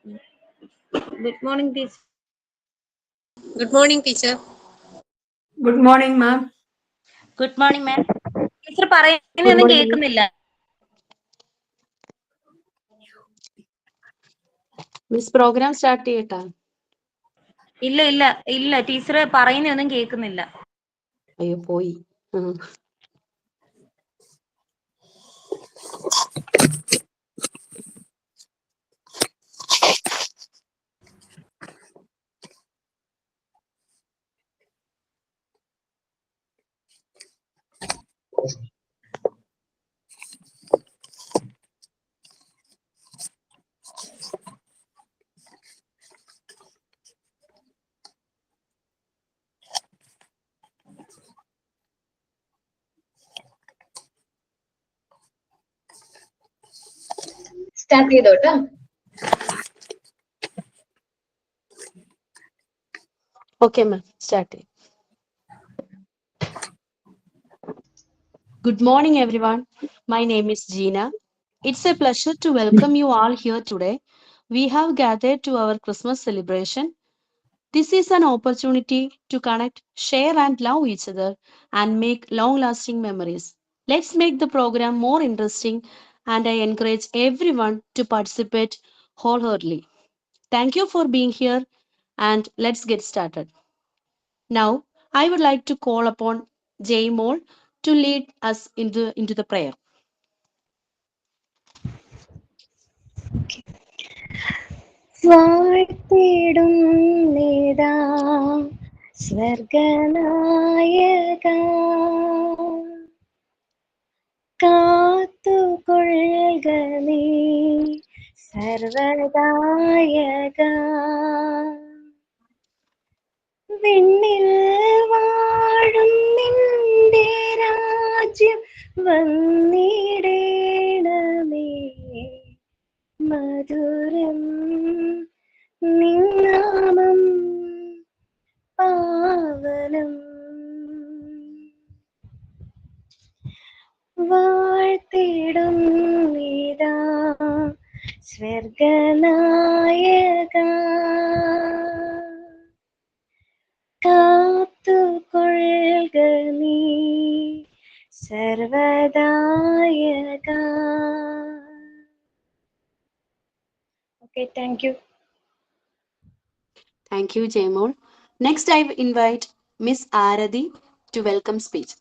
Good morning, teacher. Good morning, teacher. Good morning, ma'am. Good morning, ma'am. Teacher Good പറയുന്നൊന്നും morning, ma'am. കേൾക്കുന്നില്ല. Miss program start ചെയ്യട്ടാ? ഇല്ല ഇല്ല ഇല്ല teacher പറയുന്നൊന്നും കേൾക്കുന്നില്ല. അയ്യോ പോയി. Start ചെയ്തോട്ടോ. Okay, ma'am. Start. Good morning, everyone. My name is Gina. It's a pleasure to welcome you all here today. We have gathered to our Christmas celebration. This is an opportunity to connect, share, and love each other and make long lasting memories. Let's make the program more interesting, and I encourage everyone to participate wholeheartedly. Thank you for being here, and let's get started. Now, I would like to call upon Jay Moll to lead us into the prayer. വാഴ്ത്തിടും നേതാ സ്വർഗനായക കാത്തുകൊള്ളുക നീ സർവദായക വിണ്ണിൽ വാഴും നിന്റെ രാജ്യം വന്നിടേണമേ മധുരം നിന്നാമം പാവനം വാഴ്ത്തിടും നീതാ സ്വർഗനായക കാത്തുകൊള്ളുക നീ സർവദായക. Okay, thank you. Thank you, Jay Moll. Next, I invite Miss Arathi to welcome speech.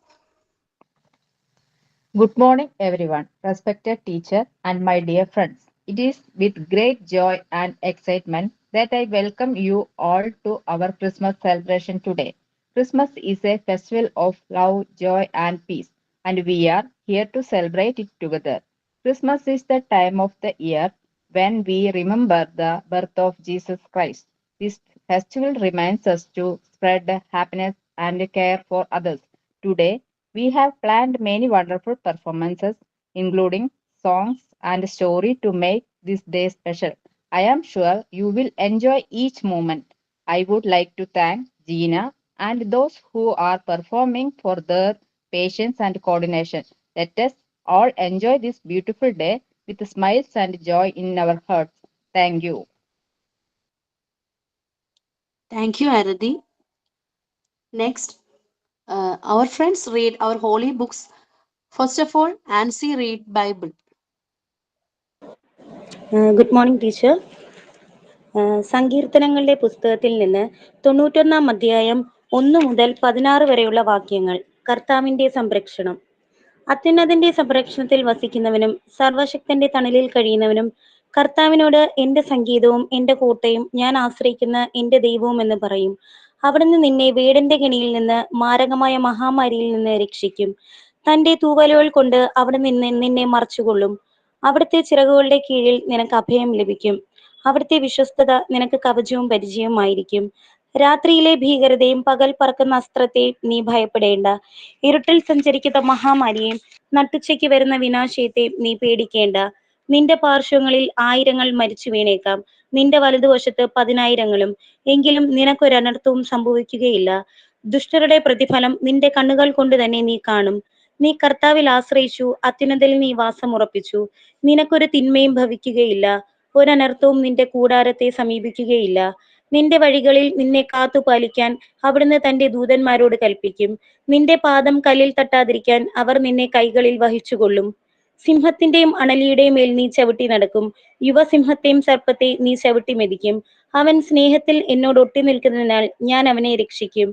Good morning, everyone, respected teacher and my dear friends. It is with great joy and excitement that I welcome you all to our Christmas celebration today. Christmas is a festival of love, joy, and peace, and we are here to celebrate it together. Christmas is the time of the year when we remember the birth of Jesus Christ. This festival reminds us to spread happiness and care for others. Today, we have planned many wonderful performances, including songs and story to make this day special. I am sure you will enjoy each moment. I would like to thank Gina and those who are performing for their patience and coordination. Let us all enjoy this beautiful day with smiles and joy in our hearts. Thank you. Thank you, Arathi. Next, our friends read our holy books. First of all, Nancy read Bible. Good morning teacher. സങ്കീർത്തനങ്ങളുടെ പുസ്തകത്തിൽ നിന്ന് 91 അധ്യായം 1 മുതൽ 16 വരെയുള്ള വാക്യങ്ങൾ. കർത്താവിന്റെ സംരക്ഷണം. അത്യുന്നതന്റെ സംരക്ഷണത്തിൽ വസിക്കുന്നവനും സർവശക്തന്റെ തണലിൽ കഴിയുന്നവനും കർത്താവിനോട് എന്റെ സംഗീതവും എന്റെ കോട്ടയും ഞാൻ ആശ്രയിക്കുന്ന എന്റെ ദൈവവും എന്ന് പറയും. അവിടുന്ന് നിന്നെ വേടന്റെ കെണിയിൽ നിന്ന് മാരകമായ മഹാമാരിയിൽ നിന്ന് രക്ഷിക്കും. തന്റെ തൂവലുകൾ കൊണ്ട് അവിടെ നിന്ന് നിന്നെ മറച്ചുകൊള്ളും. അവിടുത്തെ ചിറകുകളുടെ കീഴിൽ നിനക്ക് അഭയം ലഭിക്കും. അവിടുത്തെ വിശ്വസ്തത നിനക്ക് കവചവും പരിചയവുമായിരിക്കും. രാത്രിയിലെ ഭീകരതയും പകൽ പറക്കുന്ന അസ്ത്രത്തെയും നീ ഭയപ്പെടേണ്ട. ഇരുട്ടിൽ സഞ്ചരിക്കുന്ന മഹാമാരിയെയും നട്ടുച്ചയ്ക്ക് വരുന്ന വിനാശത്തെയും നീ പേടിക്കേണ്ട. നിന്റെ പാർശ്വങ്ങളിൽ 1000 മരിച്ചു വീണേക്കാം, നിന്റെ വലതുവശത്ത് 10,000, എങ്കിലും നിനക്കൊരനർത്ഥവും സംഭവിക്കുകയില്ല. ദുഷ്ടരുടെ പ്രതിഫലം നിന്റെ കണ്ണുകൾ കൊണ്ട് തന്നെ നീ കാണും. നീ കർത്താവിൽ ആശ്രയിച്ചു, അത്യുന്നതയിൽ നീ വാസം ഉറപ്പിച്ചു. നിനക്കൊരു തിന്മയും ഭവിക്കുകയില്ല. ഒരനർത്ഥവും നിന്റെ കൂടാരത്തെ സമീപിക്കുകയില്ല. നിന്റെ വഴികളിൽ നിന്നെ കാത്തുപാലിക്കാൻ അവിടുന്ന് തന്റെ ദൂതന്മാരോട് കൽപ്പിക്കും. നിന്റെ പാദം കല്ലിൽ തട്ടാതിരിക്കാൻ അവർ നിന്നെ കൈകളിൽ വഹിച്ചുകൊള്ളും. സിംഹത്തിന്റെയും അണലിയുടെയും മേൽ നീ ചവിട്ടി നടക്കും. യുവസിംഹത്തെയും സർപ്പത്തെ നീ ചവിട്ടി മെതിക്കും. അവൻ സ്നേഹത്തിൽ എന്നോട് ഒട്ടി നിൽക്കുന്നതിനാൽ ഞാൻ അവനെ രക്ഷിക്കും.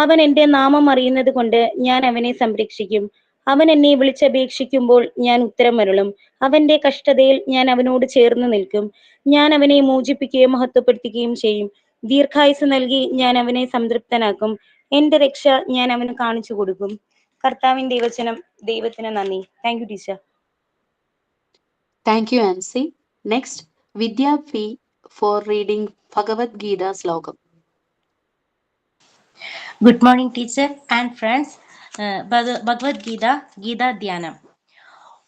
അവൻ എന്റെ നാമം അറിയുന്നത് കൊണ്ട് ഞാൻ അവനെ സംരക്ഷിക്കും. അവൻ എന്നെ വിളിച്ചപേക്ഷിക്കുമ്പോൾ ഞാൻ ഉത്തരമരുളും. അവന്റെ കഷ്ടതയിൽ ഞാൻ അവനോട് ചേർന്ന് നിൽക്കും. ഞാൻ അവനെ മോചിപ്പിക്കുകയും മഹത്വപ്പെടുത്തുകയും ചെയ്യും. ദീർഘായുസ് നൽകി ഞാൻ അവനെ സംതൃപ്തനാക്കും. എന്റെ രക്ഷ ഞാൻ അവന് കാണിച്ചു കൊടുക്കും. കർത്താവിന്റെ വചനം. ദൈവത്തിന് നന്ദി. Thank you teacher. Thank you, Ansi. Next, Vidya P for reading Bhagavad Gita Slokam. Good morning, teacher and friends. Bhagavad Gita, Gita Dhyanam.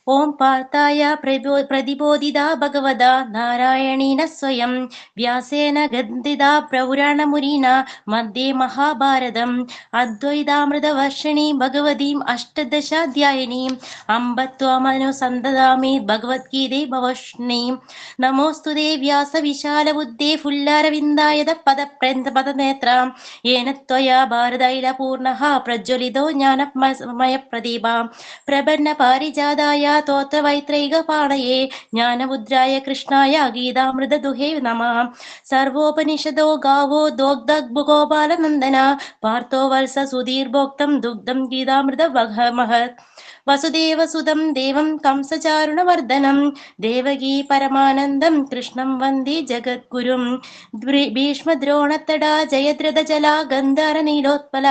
Om Partaya Pradibodhida Bhagavada Narayanina Swayam Vyasena Gandhida Purana Murina Madhye Mahabharadam Advaidamrita Varshini Bhagavadim Ashtadasha Dhyayani Ambattvamanu Sandadami Bhagavad Gita Bhavashni Namostude Vyasa Vishala Buddhe Fullaravindayada Padanetra Yenatvaya Bharadaila Purnaha Prajwalido Jnanamaya Pradeba Prabanna Parijadaya തോത്രവൈത്രൈക പാണയേ ജ്ഞാനമുദ്രായ കൃഷ്ണായ ഗീതാമൃത ദുഹേ നമഃ. സർവോപനിഷദോ ഗാവോ ദോഗ്ധഗോപാലനന്ദന പാർത്ഥോ വത്സ സുധീർഭോക്തം ദുഗ്ധം ഗീതാമൃത മഹത്. വസുദേവസുതം ദേവം കംസചാരുണവർദ്ധനം ദേവകീ പരമാനന്ദം കൃഷ്ണം വന്ദേ ജഗദ്ഗുരും. ഭീഷ്മദ്രോണത്തടാ ജയദ്രഥ ജലാ ഗന്ധര നീലോത്പല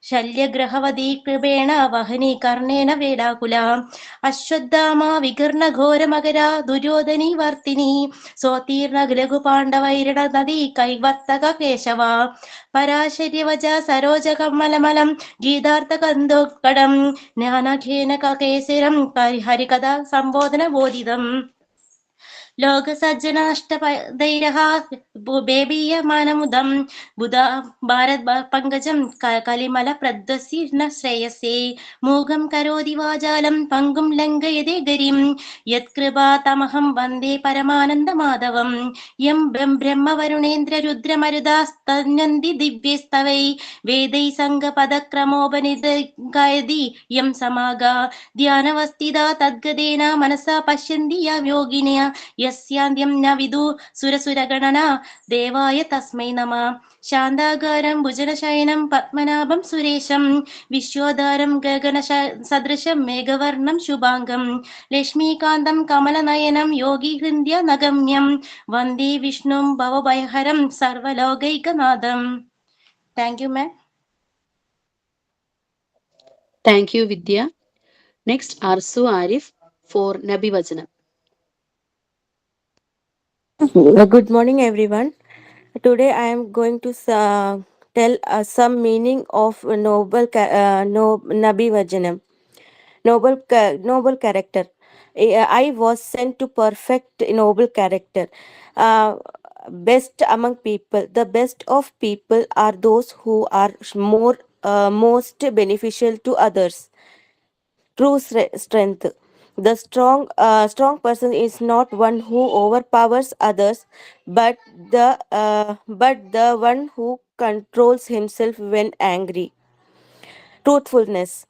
ശല്യഗ്രഹവതീ കൃപേണ വഹനി കർണേന വേലാകുല. അശ്വത്ഥാമ വികർണ ഘോരമകര ദുര്യോധനി വർത്തിനി സോത്തീർണ ലഘുപാണ്ഡവൈരണ നദി കൈവർത്തക കേശവ പരാശര്യവച സരോജ കമലമലം ഗീതാർത്ഥ കന്ദോത്കടം ജ്ഞാനഘേന കേസരം ഹരികഥ സംബോധന ബോധിതം. ലോകസജ്ജന നഷ്ടപൈരഹ ബേബീയമാനമുദം ബുധ ഭാരത് പങ്കജം കലിമല പ്രദ്വസി ശ്രേയസേ മൂകം കരോതി വാചാലം പങ്കും ലംഘയതേ ഗരിം യത്കൃപാ തമഹം വന്ദേ പരമാനന്ദ മാധവം. യം ബ്രഹ്മവരുണേന്ദ്ര രുദ്രമരുതാസ്തന്യന്തി ദിവ്യസ്തവൈ വേദൈ സംഘപദക്രമോപനിധി യം സമാഗ ധ്യാനവസ്ഥിത തദ്ഗതേന മനസാ പശ്യന്തി യോഗിനയ യസ്യാന്ത്യം ന വിദു സുരസുരഗണന ദേവായ തസ്മൈ നമഃ. ശാന്താകാരം ഭുജനശയനം പത്മനാഭം സുരേശം വിശ്വോധാരം ഗഗന സദൃശം മേഘവർണം ശുഭാംഗം ലക്ഷ്മീകാന്തം കമലനയനം യോഗീഹൃദ്യ നഗമ്യം വന്ദേ വിഷ്ണും ഭവഭയഹരം സർവലോകൈകനാഥം. Thank you ma'am. Thank you, Vidya. Next, Arsu Arif for Nabi Vajanam. Good morning, everyone. Today I am going to tell some meaning of Nabi Vajanam. Noble character. I was sent to perfect noble character. Best among people. The best of people are those who are most beneficial to others. True strength. The strong person is not one who overpowers others, but the one who controls himself when angry. Truthfulness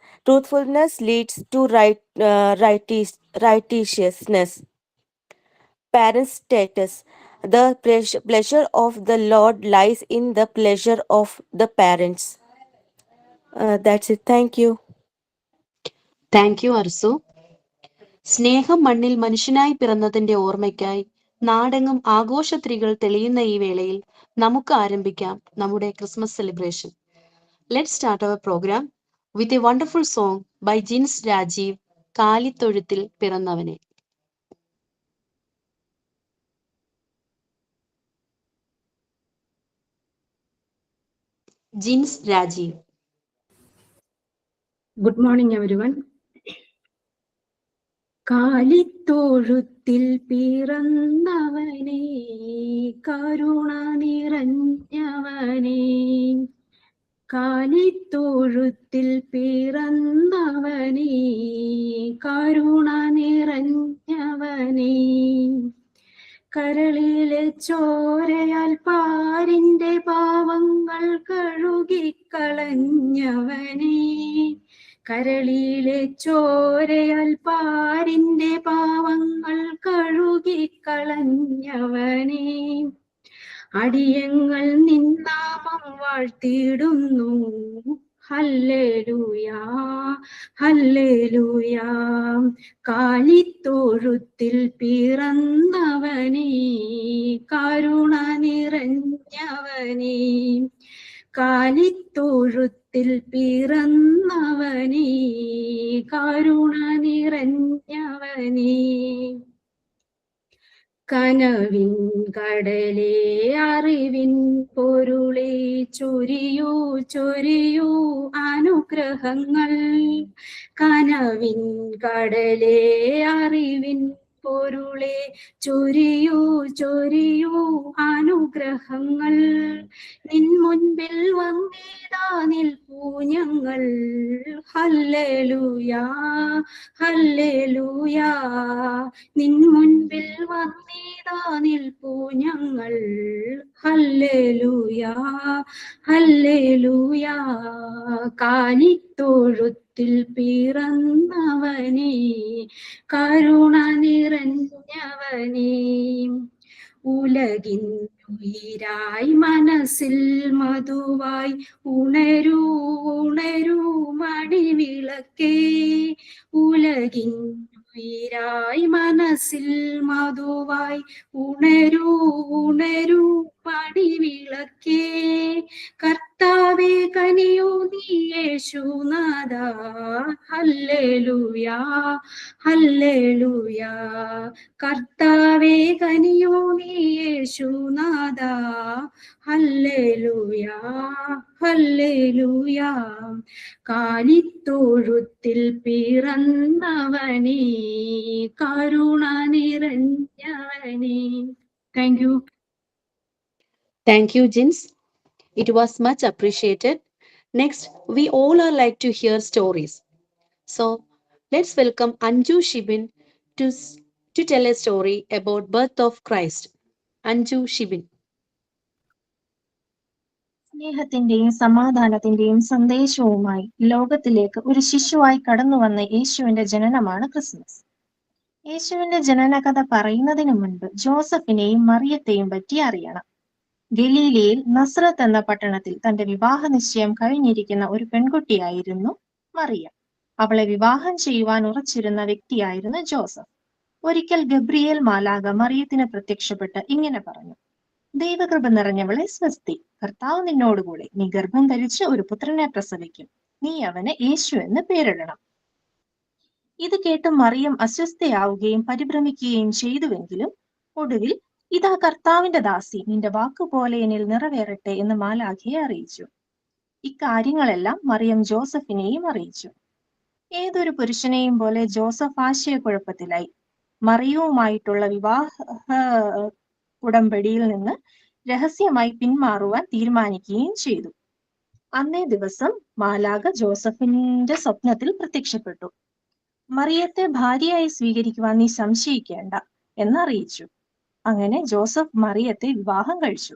leads to righteousness. Parent status. The pleasure of the Lord lies in the pleasure of the parents. That's it. Thank you. Thank you, Arsu. സ്നേഹം മണ്ണിൽ മനുഷ്യനായി പിറന്നതിന്റെ ഓർമ്മയ്ക്കായി നാടെങ്ങും ആഘോഷത്രികൾ തെളിയുന്ന ഈ വേളയിൽ നമുക്ക് ആരംഭിക്കാം നമ്മുടെ Christmas celebration. Let's start our programme with a wonderful song by Jins Rajeev, കാലിത്തൊഴുത്തിൽ പിറന്നവനെ. Jins Rajeev. Good morning, everyone. കാലിത്തൊഴുത്തിൽ പിറന്നവനേ കരുണ നിറഞ്ഞവനേ കാലിത്തൊഴുത്തിൽ പിറന്നവനേ കരുണ നിറഞ്ഞവനേ കരളിലെ ചോരയാൽ പാരിന്റെ പാവങ്ങൾ കഴുകിക്കളഞ്ഞവനേ, അടിയങ്ങൾ നിന്നാമം വാഴ്ത്തിയിടുന്നു. ഹല്ലേലൂയാ ഹല്ലേലൂയാ. കാലിത്തൊഴുത്തിൽ പിറന്നവനേ, കരുണ നിറഞ്ഞവനേ, കാലിത്തൊഴുത്തിൽ പിറന്നവനേ, കരുണ നിറഞ്ഞവനേ. കനവിൻ കടലേ അറിവിൻ പൊരുളേ, ചൊരിയൂ ചൊരിയൂ അനുഗ്രഹങ്ങൾ. കനവിൻ കടലേ അറിവിൻ പൊരുളേ, ചൊരിയൂ ചൊരിയൂ അനുഗ്രഹങ്ങൾ. നിൻ മുൻപിൽ വന്നിതാ നിൽപ്പൂ ഞങ്ങൾ. ഹല്ലേലൂയാ ഹല്ലേലൂയാ. നിൻ മുൻപിൽ വന്നിതാ നിൽപ്പൂ ഞങ്ങൾ. ഹല്ലേലൂയാ ഹല്ലേലൂയാ. കാലിത്തൊഴുത്തിൽ പിറന്നവനേ, കരുണ നിറഞ്ഞവനേ, ഉലകിന്നുയിരായി മനസ്സിൽ മധുവായി ഉണരൂ ഉണരൂ മണിവിളക്കേ. ഉലകിന്നുയിരായി മനസ്സിൽ മധുവായി ഉണരൂ ഉണരൂ മണിവിളക്കേ. കർത്താവേ കനിയൂ നീ യേശുനാഥാ. ഹല്ലേലൂയാ ഹല്ലേലൂയാ. കർത്താവേ കനിയൂ നീ യേശുനാഥാ. ഹല്ലേലൂയാ ഹല്ലേലൂയാ. കാലിത്തൊഴുത്തിൽ പിറന്നവനേ, കരുണ നിറഞ്ഞവനേ. Thank you. Thank you, Jins. It was much appreciated. Next, we all are like to hear stories. So, let's welcome Anju Shibin to tell a story about birth of Christ. Anju Shibin. സ്നേഹത്തിന്റെയും സമാധാനത്തിന്റെയും സന്ദേശവുമായി ലോകത്തിലേക്ക് ഒരു ശിശുവായി കടന്നു വന്ന യേശുവിന്റെ ജനനമാണ് Christmas. യേശുവിന്റെ ജനനകഥ പറയുന്നതിന് മുൻപ് ജോസഫിനെയും മറിയത്തെയും പറ്റി അറിയണം. ഗലീലയിൽ നസ്രത്ത് എന്ന പട്ടണത്തിൽ തന്റെ വിവാഹ നിശ്ചയം കഴിഞ്ഞിരിക്കുന്ന ഒരു പെൺകുട്ടിയായിരുന്നു മറിയം. അവളെ വിവാഹം ചെയ്യുവാൻ ഉറച്ചിരുന്ന വ്യക്തിയായിരുന്നു ജോസഫ്. ഒരിക്കൽ ഗബ്രിയേൽ മാലാഖ മറിയത്തിന് പ്രത്യക്ഷപ്പെട്ട് ഇങ്ങനെ പറഞ്ഞു: ദൈവകൃപ നിറഞ്ഞവളെ സ്വസ്തി, കർത്താവ് നിന്നോടുകൂടെ, നീ ഗർഭം ധരിച്ച് ഒരു പുത്രനെ പ്രസവിക്കും, നീ അവന് യേശു എന്ന് പേരിടണം. ഇത് കേട്ട് മറിയം അസ്വസ്ഥയാവുകയും പരിഭ്രമിക്കുകയും ചെയ്തുവെങ്കിലും ഒടുവിൽ, ഇതാ കർത്താവിന്റെ ദാസി, നിന്റെ വാക്കുപോലെ എന്നിൽ നിറവേറട്ടെ എന്ന് മാലാഖയെ അറിയിച്ചു. ഇക്കാര്യങ്ങളെല്ലാം മറിയം ജോസഫിനെയും അറിയിച്ചു. ഏതൊരു പുരുഷനെയും പോലെ ജോസഫ് ആശയക്കുഴപ്പത്തിലായി. മറിയവുമായിട്ടുള്ള വിവാഹ ഉടമ്പടിയിൽ നിന്ന് രഹസ്യമായി പിന്മാറുവാൻ തീരുമാനിക്കുകയും ചെയ്തു. അന്നേ ദിവസം മാലാഖ ജോസഫിന്റെ സ്വപ്നത്തിൽ പ്രത്യക്ഷപ്പെട്ടു. മറിയത്തെ ഭാര്യയായി സ്വീകരിക്കുവാൻ നീ സംശയിക്കേണ്ട എന്നറിയിച്ചു. അങ്ങനെ ജോസഫ് മറിയത്തെ വിവാഹം കഴിച്ചു.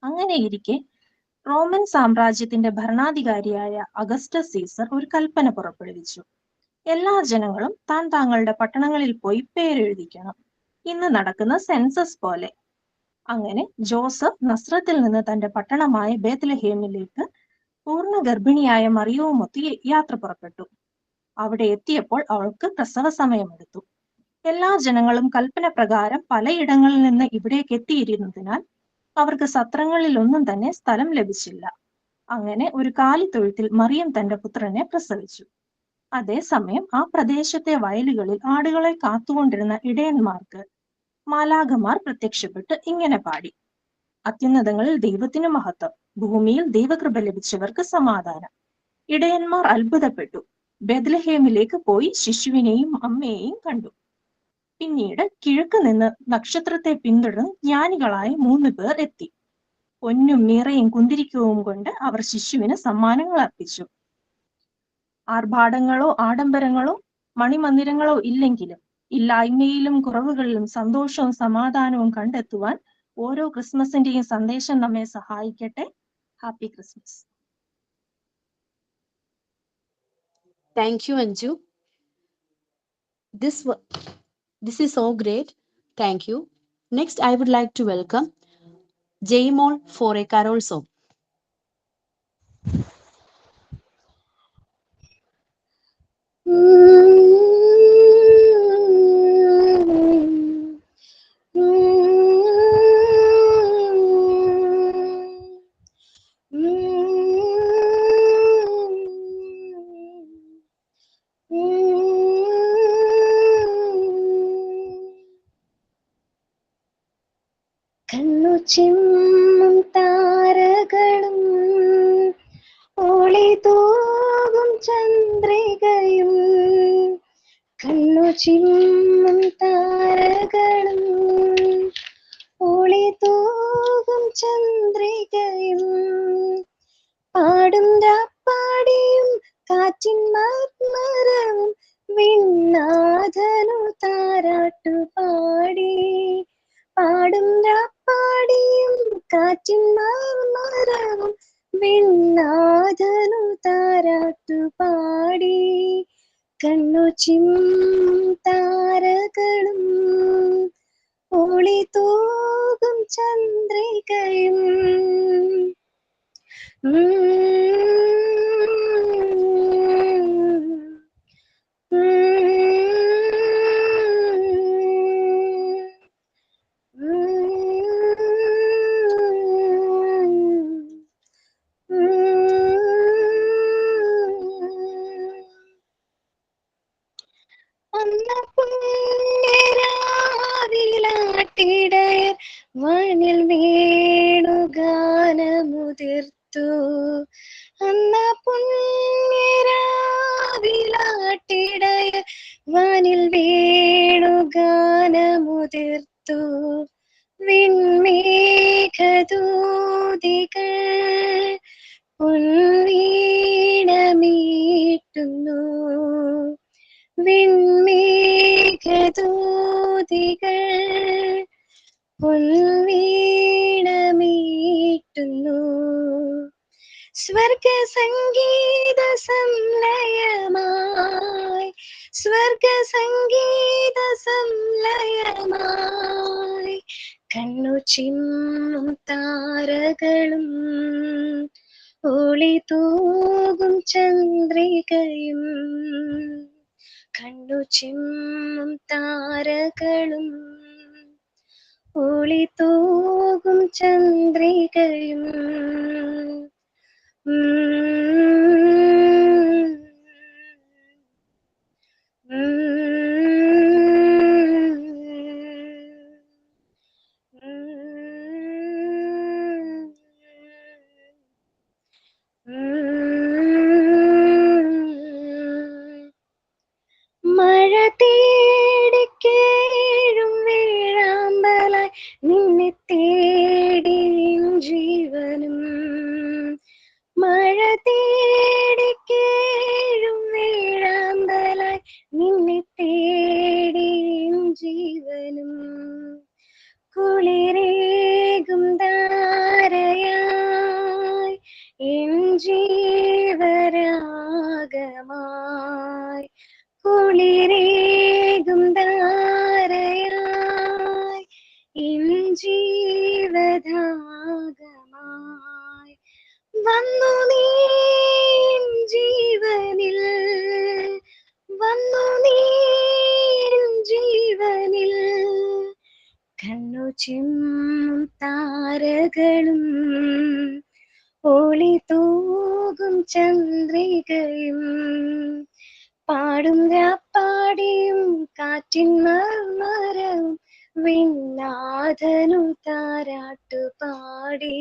അങ്ങനെ ഇരിക്കെ റോമൻ സാമ്രാജ്യത്തിന്റെ ഭരണാധികാരിയായ അഗസ്റ്റസ് സീസർ ഒരു കൽപ്പന പുറപ്പെടുവിച്ചു. എല്ലാ ജനങ്ങളും താങ്കളുടെ പട്ടണങ്ങളിൽ പോയി പേരെഴുതിക്കണം, ഇന്ന് നടക്കുന്ന സെൻസസ് പോലെ. അങ്ങനെ ജോസഫ് നസ്രത്തിൽ നിന്ന് തന്റെ പട്ടണമായ ബേത്ലഹേമിലേക്ക് പൂർണ്ണ ഗർഭിണിയായ മറിയവുമൊത്ത് യാത്ര പുറപ്പെട്ടു. അവിടെ എത്തിയപ്പോൾ അവൾക്ക് പ്രസവ സമയമെടുത്തു. എല്ലാ ജനങ്ങളും കൽപ്പന പ്രകാരം പലയിടങ്ങളിൽ നിന്ന് ഇവിടേക്ക് എത്തിയിരുന്നതിനാൽ അവർക്ക് സത്രങ്ങളിൽ ഒന്നും തന്നെ സ്ഥലം ലഭിച്ചില്ല. അങ്ങനെ ഒരു കാലിത്തൊഴുത്തിൽ മറിയം തന്റെ പുത്രനെ പ്രസവിച്ചു. അതേസമയം ആ പ്രദേശത്തെ വയലുകളിൽ ആടുകളെ കാത്തുകൊണ്ടിരുന്ന ഇടയന്മാർക്ക് മാലാഖമാർ പ്രത്യക്ഷപ്പെട്ട് ഇങ്ങനെ പാടി: അത്യുന്നതങ്ങളിൽ ദൈവത്തിന് മഹത്വം, ഭൂമിയിൽ ദൈവകൃപ ലഭിച്ചവർക്ക് സമാധാനം. ഇടയന്മാർ അത്ഭുതപ്പെട്ടു. ബേത്ലഹേമിലേക്ക് പോയി ശിശുവിനെയും അമ്മയെയും കണ്ടു. പിന്നീട് കിഴക്ക് നിന്ന് നക്ഷത്രത്തെ പിന്തുടർന്ന് ജ്ഞാനികളായ 3 പേർ എത്തി. പൊന്നും മീറയും കുന്തിരിക്കവും കൊണ്ട് അവർ ശിശുവിന് സമ്മാനങ്ങൾ അർപ്പിച്ചു. ആർഭാടങ്ങളോ ആഡംബരങ്ങളോ മണിമന്ദിരങ്ങളോ ഇല്ലെങ്കിലും ഇല്ലായ്മയിലും കുറവുകളിലും സന്തോഷവും സമാധാനവും കണ്ടെത്തുവാൻ ഓരോ ക്രിസ്മസിന്റെയും സന്ദേശം നമ്മെ സഹായിക്കട്ടെ. Happy Christmas. Thank you, Anju. This is so great. Thank you. Next, I would like to welcome Jaymol for a carol song. കണ്ണു ചിമ്മും താരകളും ഒളി തൂകും ചന്ദ്രികയും, കണ്ണു ചിമ്മും താരകളും ഒളി തൂകും ചന്ദ്രികയും, പാടും രാപ്പാടിയും കാറ്റിൻ മർമരവും വിണ്ണാഥനു താരാട്ടുപാടി, പാടും രാപ്പാടിയും കാറ്റിൻ മർമരവും വിണ്ണാഥനു താരാട്ടുപാടി, കണ്ണു ചിമ്മും താരകളും ഒളി തൂകും ചന്ദ്രികയും. അന്ന് പുണ്യരാവിലാട്ടിടയർ വാനിൽ വേണുഗാനമുതിർത്തു, അന്ന് പുണ്യരാവിലാട്ടിടയർ വാനിൽ വേണുഗാനമുതിർത്തു, വിൺമേഘദൂതികൾ പൊൻവീണമീട്ടുന്നു, വിൺമേഘദൂതികൾ പൊൻവീണമീട്ടുന്നു, സ്വർഗസംഗീത സംലയമായി, സ്വർഗസംഗീത സംലയമായി, കണ്ണു ചിമ്മും താരകളും ഒളി തൂകും ചന്ദ്രികയും, കണ്ണു ചിമ്മും താരകളും ഒളി തൂകും ചന്ദ്രികയും. മഴ തേടിക്കേഴും വേഴാമ്പലായി നിന്നെ തേടി ജീവനും, മഴ തേടിക്കേഴും വേഴാമ്പലായി നിന്നെ തേടി ജീവനും, കുളിരേകും ധാരയായി എൻ ജീവരാഗമായി, കുളിരേകും ധാരയായി എൻ ജീവധാഗമായി, വന്നു നീ ജീവനിൽ, വന്നു നീ ജീവനിൽ, കണ്ണു ചിമ്മും താരകളും ഒളി തൂകും ചന്ദ്രികയും, പാടും രാപ്പാടിയും കാറ്റിൻ മർമരവും വിണ്ണാഥനു താരാട്ടുപാടി,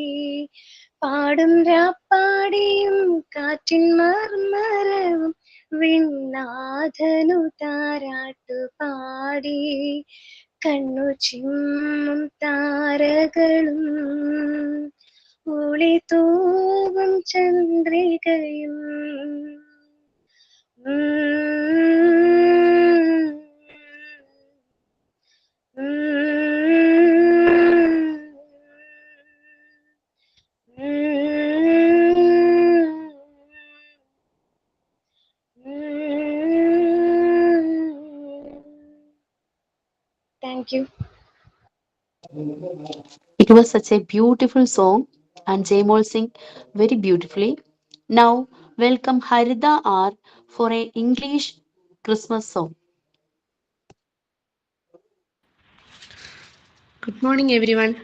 പാടും രാപ്പാടിയും കാറ്റിൻ മർമരവും വിണ്ണാഥനു താരാട്ടുപാടി, കണ്ണു ചിമ്മും താരകളും ഒളി തൂകും ചന്ദ്രികയും. Thank you. It was such a beautiful song, and Jaymol sing very beautifully. Now, welcome Harida R for a English Christmas song. Good morning, everyone.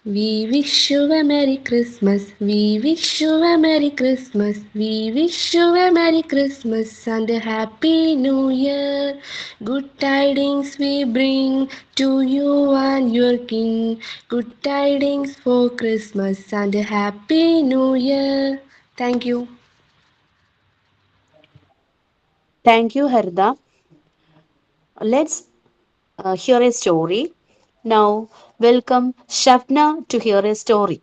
We wish you a Merry Christmas. We wish you a Merry Christmas. We wish you a Merry Christmas and a Happy New Year. Good tidings we bring to you and your King. Good tidings for Christmas and a Happy New Year. Thank you. Thank you, Harida. Let's hear a story. Now, welcome Shavna to hear a story.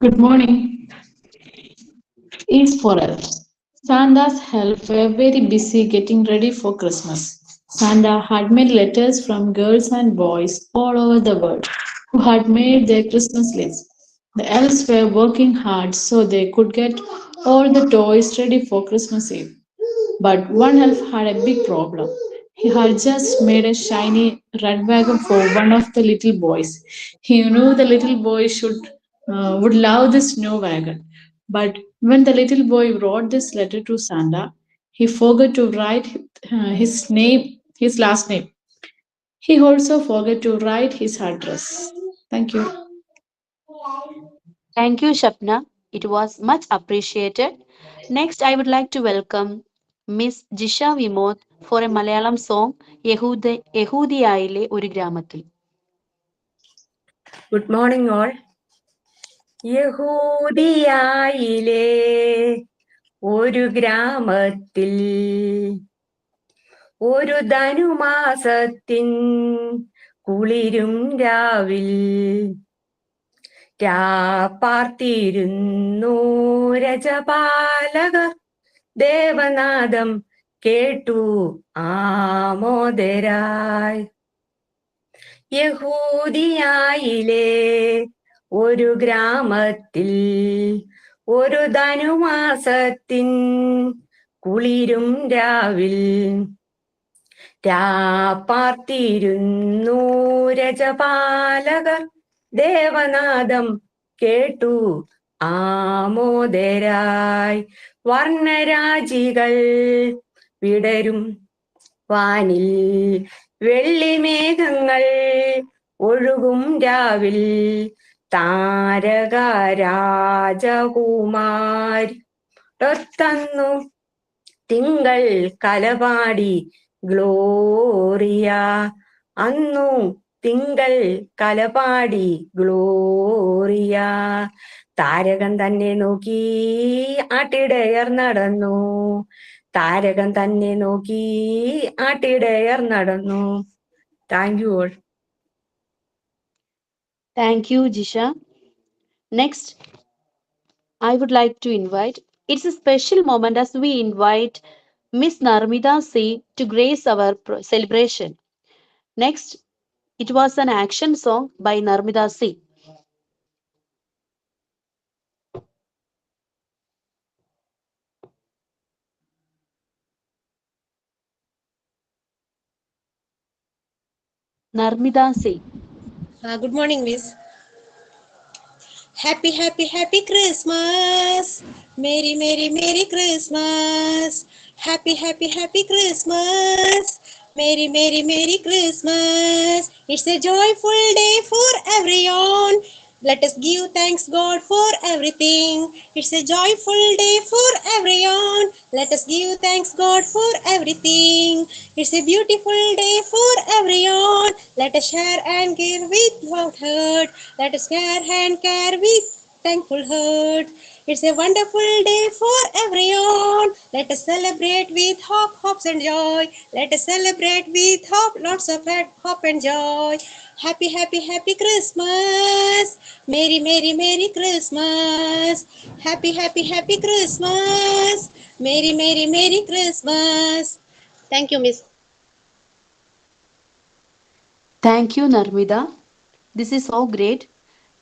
Good morning. Is for elves. Santa's elves were very busy getting ready for Christmas. Santa had made letters from girls and boys all over the world who had made their Christmas lists. The elves were working hard so they could get all the toys ready for Christmas Eve. But one elf had a big problem. He had just made a shiny red wagon for one of the little boys. He knew the little boy would love the snow wagon. But when the little boy wrote this letter to Santa, he forgot to write his last name. He also forgot to write his address. Thank you. Thank you, Shavna. It was much appreciated. Next, I would like to welcome Miss Jisha Vimod for a Malayalam song, യഹൂദിയായിലെ ഒരു ഗ്രാമത്തിൽ. Good morning, all. യഹൂദിയായിലെ ഒരു ഗ്രാമത്തിൽ ഒരു ധനുമാസത്തിൻ കുളിരും രാവിൽ പാർത്തിരുന്നു രജപാലകർ ദേവനാദം കേട്ടു ആമോദരായി. യഹൂദിയായിലെ ഒരു ഗ്രാമത്തിൽ ഒരു ധനുമാസത്തിൻ കുളിരും രാവിൽ പാർത്തിരുന്നു രജപാലകർ ദേവനാദം കേട്ടു ആമോദരായി. വർണ്ണരാജികൾ വിടരും വാനിൽ വെള്ളിമേഘങ്ങൾ ഒഴുകും രാവിൽ താരകരാജകുമാരി തന്നു തിങ്കൾ കലപാടി ഗ്ലോറിയ. അന്നു തിങ്കൾ കലപാടി ഗ്ലോറിയ. താരകൻ തന്നെ നോക്കി ആട്ടിടയർ നടന്നു. താരകൻ തന്നെ നോക്കി ആട്ടിടയർ നടന്നു. Thank you all. Thank you, Jisha. Next, I would like to invite, it's a special moment as we invite Miss Narmida C to grace our celebration. Next, it was an action song by Narmida C. Narmida C. Good morning, Miss. Happy, happy, happy Christmas. Merry, merry, merry Christmas. Happy, happy, happy Christmas. Merry, merry, merry Christmas. It's a joyful day for everyone. Let us give thanks God for everything. It's a joyful day for everyone. Let us give thanks God for everything. It's a beautiful day for everyone. Let us share and give without hurt. Let us share and care with thankful heart. It's a wonderful day for everyone. Let us celebrate with hope, hopes and joy. Let us celebrate with hope, lots of hope and joy. Happy, happy, happy Christmas. Merry, merry, merry Christmas. Happy, happy, happy Christmas. Merry, merry, merry Christmas. Thank you, Miss. Thank you, Narmida. This is so great.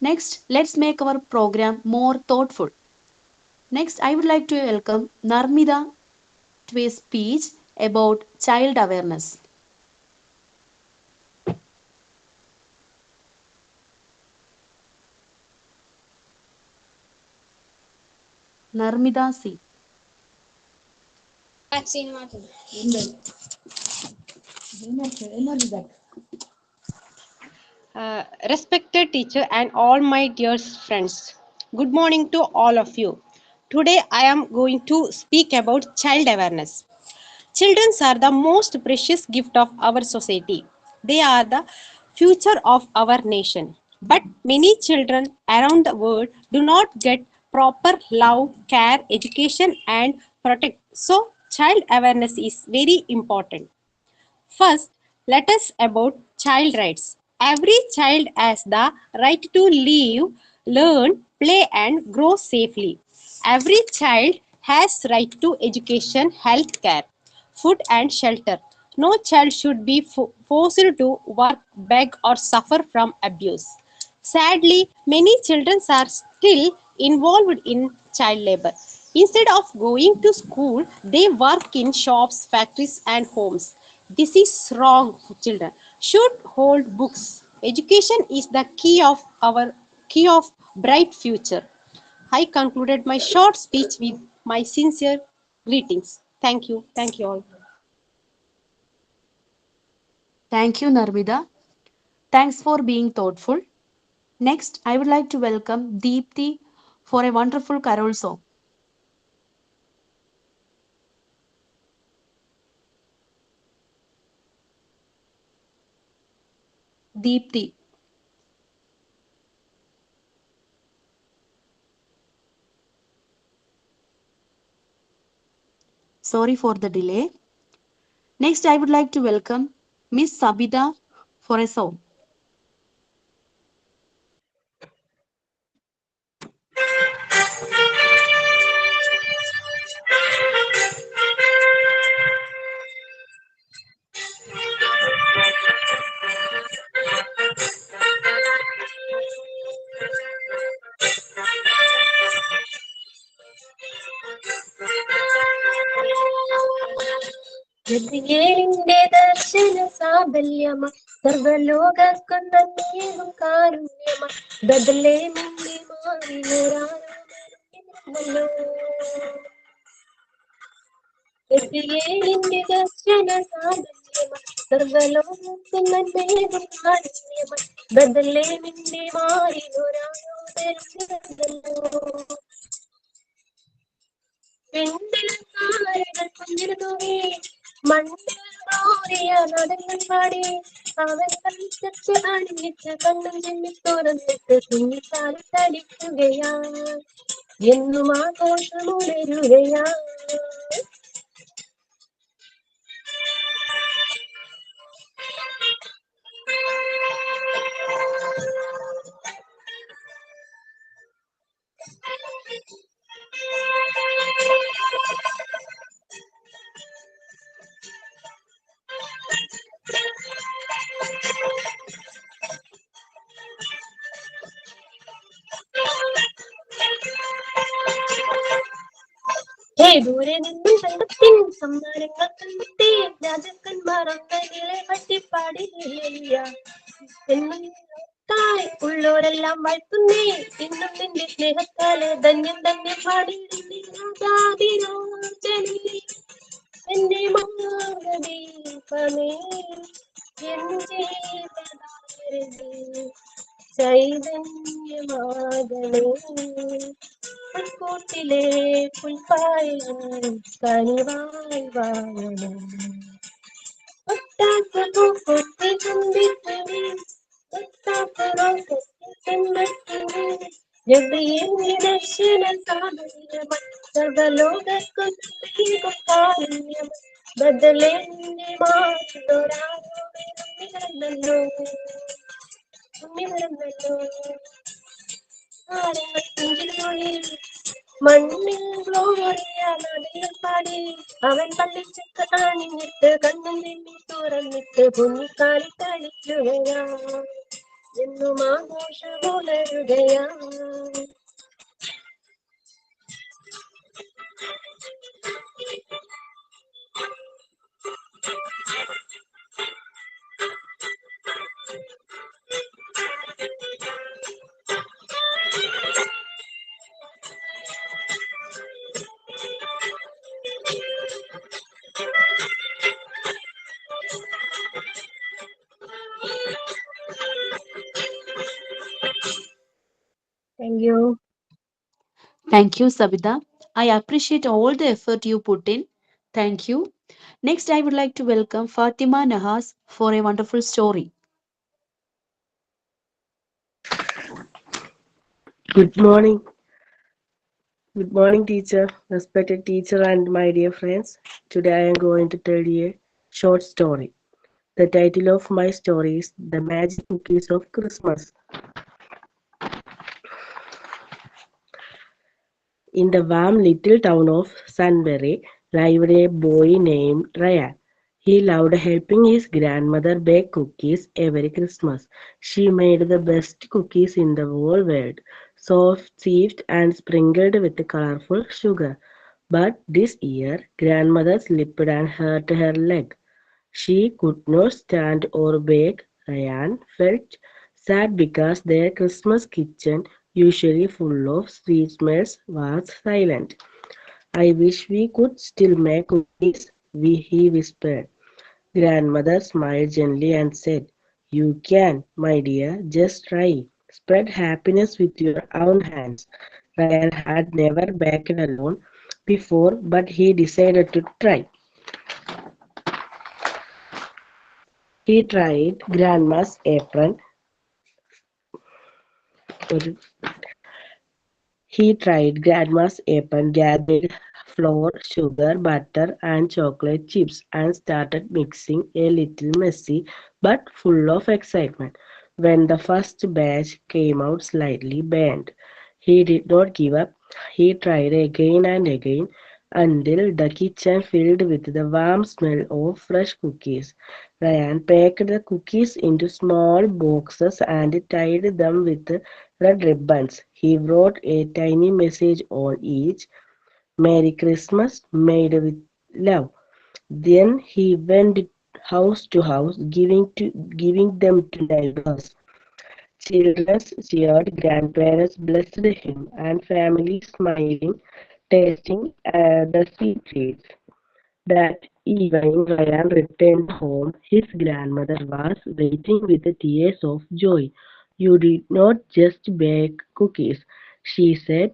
Next, let's make our program more thoughtful. Next, I would like to welcome Narmida to a speech about child awareness. Narmida C. Respected teacher and all my dear friends, good morning to all of you. Today I am going to speak about child awareness. Children are the most precious gift of our society. They are the future of our nation. But many children around the world do not get proper love, care, education, and protect. So, child awareness is very important. First, let us about child rights. Every child has the right to live, learn, play and grow safely. Every child has right to education, health care, food and shelter. No child should be forced to work, beg or suffer from abuse. Sadly, many children are still involved in child labor. Instead of going to school, they work in shops, factories, and homes. This is wrong. Children should hold books. Education is the key of bright future. I concluded my short speech with my sincere greetings. Thank you. Thank you all. Thank you, Narmida. Thanks for being thoughtful. Next, I would like to welcome Deepthi for a wonderful carol song. Deepthi. Sorry for the delay. Next, I would like to welcome Miss Sabita for a song. ഗബ്രിയേലിന്റെ ദർശന സാബല്യമ സർവലോകർക്കും നന്മയേകും കാരുണ്യമ ബദലേമിന്റെ മാറിയൊരാനല്ലോ. ഗബ്രിയേലിന്റെ ദർശന സാബല്യമ സർവലോകർക്കും നന്മയേകും കാരുണ്യമ ബദലേമിന്റെ മാറിയൊരാനല്ലോ. പെൺപിള്ളാരകൾ കുഞ്ഞിന് തൂങ്ങി മണ്ണിൽ മാറിയ നടങ്ങൾ പാടി അവൻ കളിച്ച് അണിഞ്ഞിട്ട് കണ്ണും ചെമ്മി തുറന്നിട്ട് കുഞ്ഞിക്കാലത്തടിക്കുകയാ എന്നും ആഘോഷമുണരുകയാ. ദൂരെ നിന്നും സംഘത്തിൻ സമ്മാനങ്ങൾ കണ്ടെത്തി രാജാക്കന്മാർ അന്തകളെ പറ്റിപ്പാടില്ല ഉള്ളോരെല്ലാം വാഴ്ത്തുന്നേ ഇന്നും നിന്റെ സ്നേഹത്താല് ധന്യം ധന്യം പാടിയിരുന്നേ എന്റെ മാർഗദീപമേ എൻ ജീവനായകനേ ചൈതന്യമാകണേ പുൽക്കൂട്ടിലെ പുൽപ്പായും കനിവായി വാഴണം ഒട്ടാത്ത പൂക്കൊത്തി ചുംബിക്കണേ ഒട്ടാത്ത റോസത്തി ചെമ്പത്തിനേ ഗബ്രിയേലിന്റെ ദർശന സാബല്യമ സർവലോകർക്കും കാരുണ്യമ ബദലേമിന്റെ മാറിയൊരാനല്ലോ മണ്ണിൽ ഗ്ലോറിയ നടനം പാടി അവൻ പള്ളിച്ചക്ക അണിഞ്ഞിട്ട് കണ്ണും തെന്നി തുറന്നിട്ട് കുഞ്ഞിക്കാലി കളിക്കുകയാ എന്നും ആഘോഷമുണരുകയാ. Thank you. Thank you, Sabita. I appreciate all the effort you put in. Thank you. Next, I would like to welcome Fatima Nahas for a wonderful story. Good morning. Good morning, teacher, respected teacher, and my dear friends. Today I am going to tell you a short story. The title of my story is The Magic Cookies of Christmas. In the warm little town of Sunbury lived a boy named Ryan. He loved helping his grandmother bake cookies every Christmas. She made the best cookies in the whole world, soft, sweet, and sprinkled with colorful sugar. But this year, grandmother slipped and hurt her leg. She could not stand or bake. Ryan felt sad because their Christmas kitchen, usually full of sweet smells, was silent. I wish we could still make cookies, he whispered. Grandmother smiled gently and said, You can, my dear, just try. Spread happiness with your own hands. Ryan had never baked alone before, but he decided to try. He tried Grandma's apron. He tried Grandma's apron, gathered flour, sugar, butter, and chocolate chips, and started mixing, a little messy but full of excitement. When the first batch came out slightly burnt, he did not give up. He tried again and again until the kitchen filled with the warm smell of fresh cookies. Ryan packed the cookies into small boxes and tied them with red ribbons. He wrote a tiny message on each, Merry Christmas, made with love. Then he went house to house, giving them to neighbors. Children cheered, grandparents blessed him, and family smiling, tasting the sweet treats. That evening, Ryan returned home. His grandmother was waiting with tears of joy. You did not just bake cookies, she said.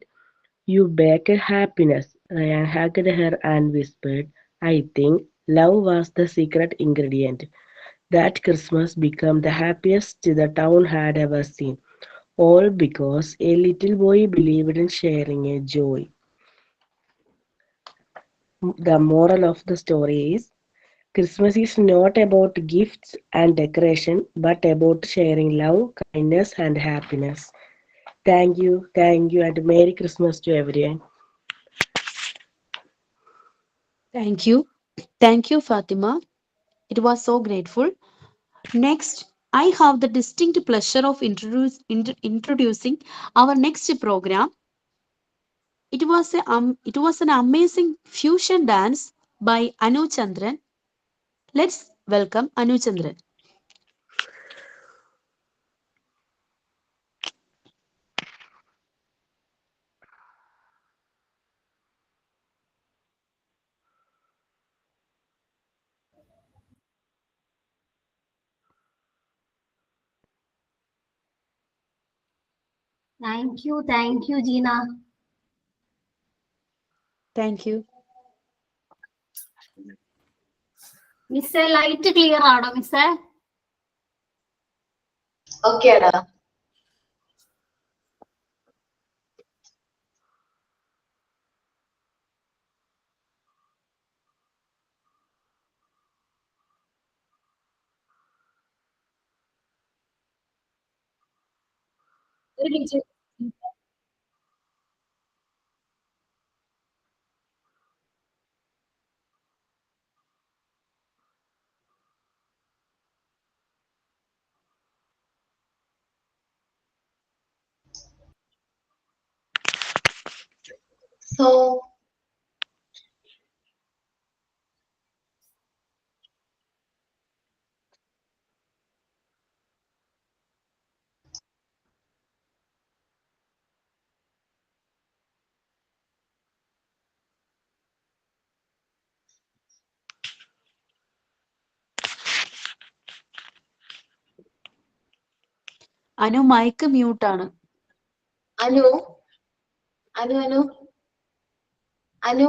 You baked happiness. Ryan hugged her and whispered, I think love was the secret ingredient. That Christmas became the happiest the town had ever seen. All because a little boy believed in sharing a joy. The moral of the story is Christmas is not about gifts and decoration, but about sharing love, kindness, and happiness. Thank you, and Merry Christmas to everyone. Thank you. Thank you, Fatima. It was so grateful. Next, I have the distinct pleasure of introducing our next program. It was an amazing fusion dance by Anu Chandran. Let's welcome Anu Chandran. Thank you, Gina. Thank you. മിസ്സേ light clear ആണോ മിസ്സേ? ഓക്കേടാ. So Anu mic mute ആണ്. അനു അനു അനു അനു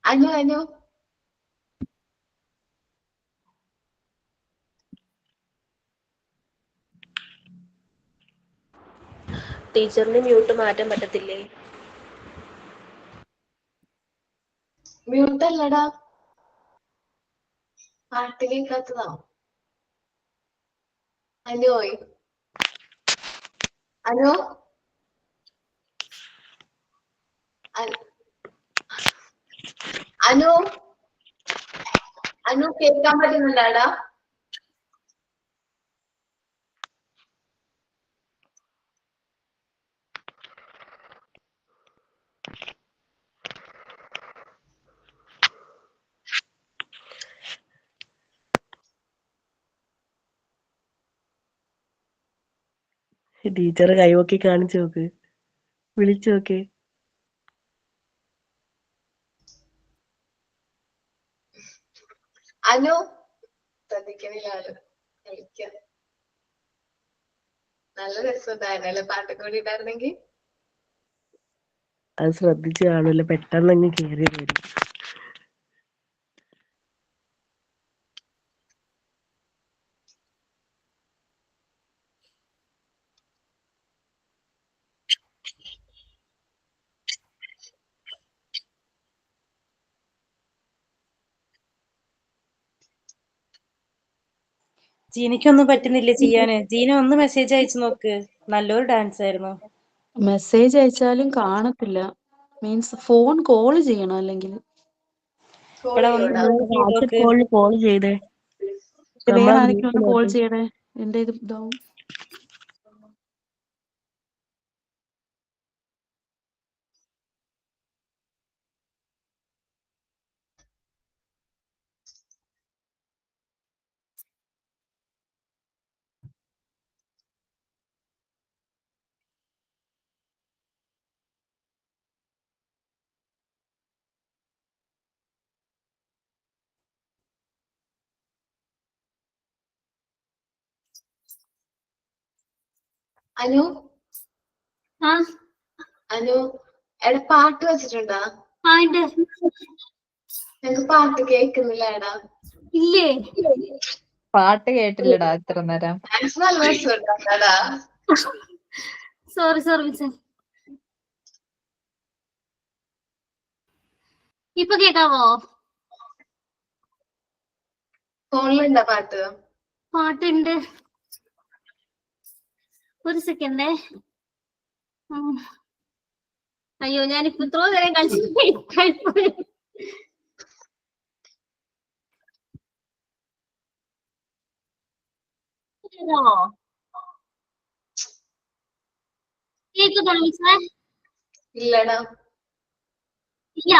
അനു അനു ടീച്ചറിന് mute മാറ്റാൻ പറ്റത്തില്ലേ? Mute അല്ലടാ, പാട്ട് കേൾക്കാത്തതാ. അനുയോയ് അനു അനു അനു കേൾക്കാൻ പറ്റുന്നുണ്ടാടാ? ടീച്ചർ കൈവക്കി കാണിച്ചു നോക്ക്, വിളിച്ചു നോക്ക്. അനു ശ്രദ്ധിക്കണില്ല, ആള് കളിക്ക. നല്ല രസമുണ്ടായിരുന്നല്ലേ പാട്ടൊക്കെ കൂടിയിട്ടായിരുന്നെങ്കിൽ. അത് ശ്രദ്ധിച്ചു കാണൂല, പെട്ടെന്ന് അങ്ങ് കേറി വരും. ജീനയ്ക്കൊന്നും പറ്റുന്നില്ല ചെയ്യാന്. ജീന ഒന്ന് മെസ്സേജ് അയച്ചു നോക്ക്. നല്ലൊരു ഡാൻസ് ആയിരുന്നു. മെസ്സേജ് അയച്ചാലും കാണത്തില്ല. മീൻസ് ഫോൺ കോൾ ചെയ്യണം അല്ലെങ്കിൽ. കോൾ എടാ ഒന്ന് ചെയ്യോടാ? മെസ്സേജ് ചെയ്ത് വാട്സപ്പ് നോക്ക്. കോളിൽ കോൾ ചെയ്തേ. വേറെ ആരെങ്കിലും ഒന്ന് കോൾ ചെയ്യണേ, എന്റെ ഇത് ഇതാവും. അനു ആ അനു എടാ പാട്ട് വെച്ചിട്ടുണ്ടാ? ആ ഉണ്ട്. ഞങ്ങക്ക് പാട്ട് കേൾക്കുന്നില്ല എടാ. ഇല്ലേ? പാട്ട് കേട്ടില്ലടാ ഇത്ര നേരം. ഡാൻസ് നല്ല രസമുണ്ടാ? സോറി സോറി മിസ്സേ. ഇപ്പൊ കേക്കാവോ? ഫോണിലുണ്ടാ പാട്ട്? പാട്ടുണ്ട്. ഒരു സെക്കൻഡേ. അയ്യോ, ഞാനിപ്പോ ഇത്ര നേരം കളിച്ചു. കേക്കാവോ? കേക്കുന്നുണ്ടോ മിസ്സേ? ഇല്ലടാ. ഇല്ല.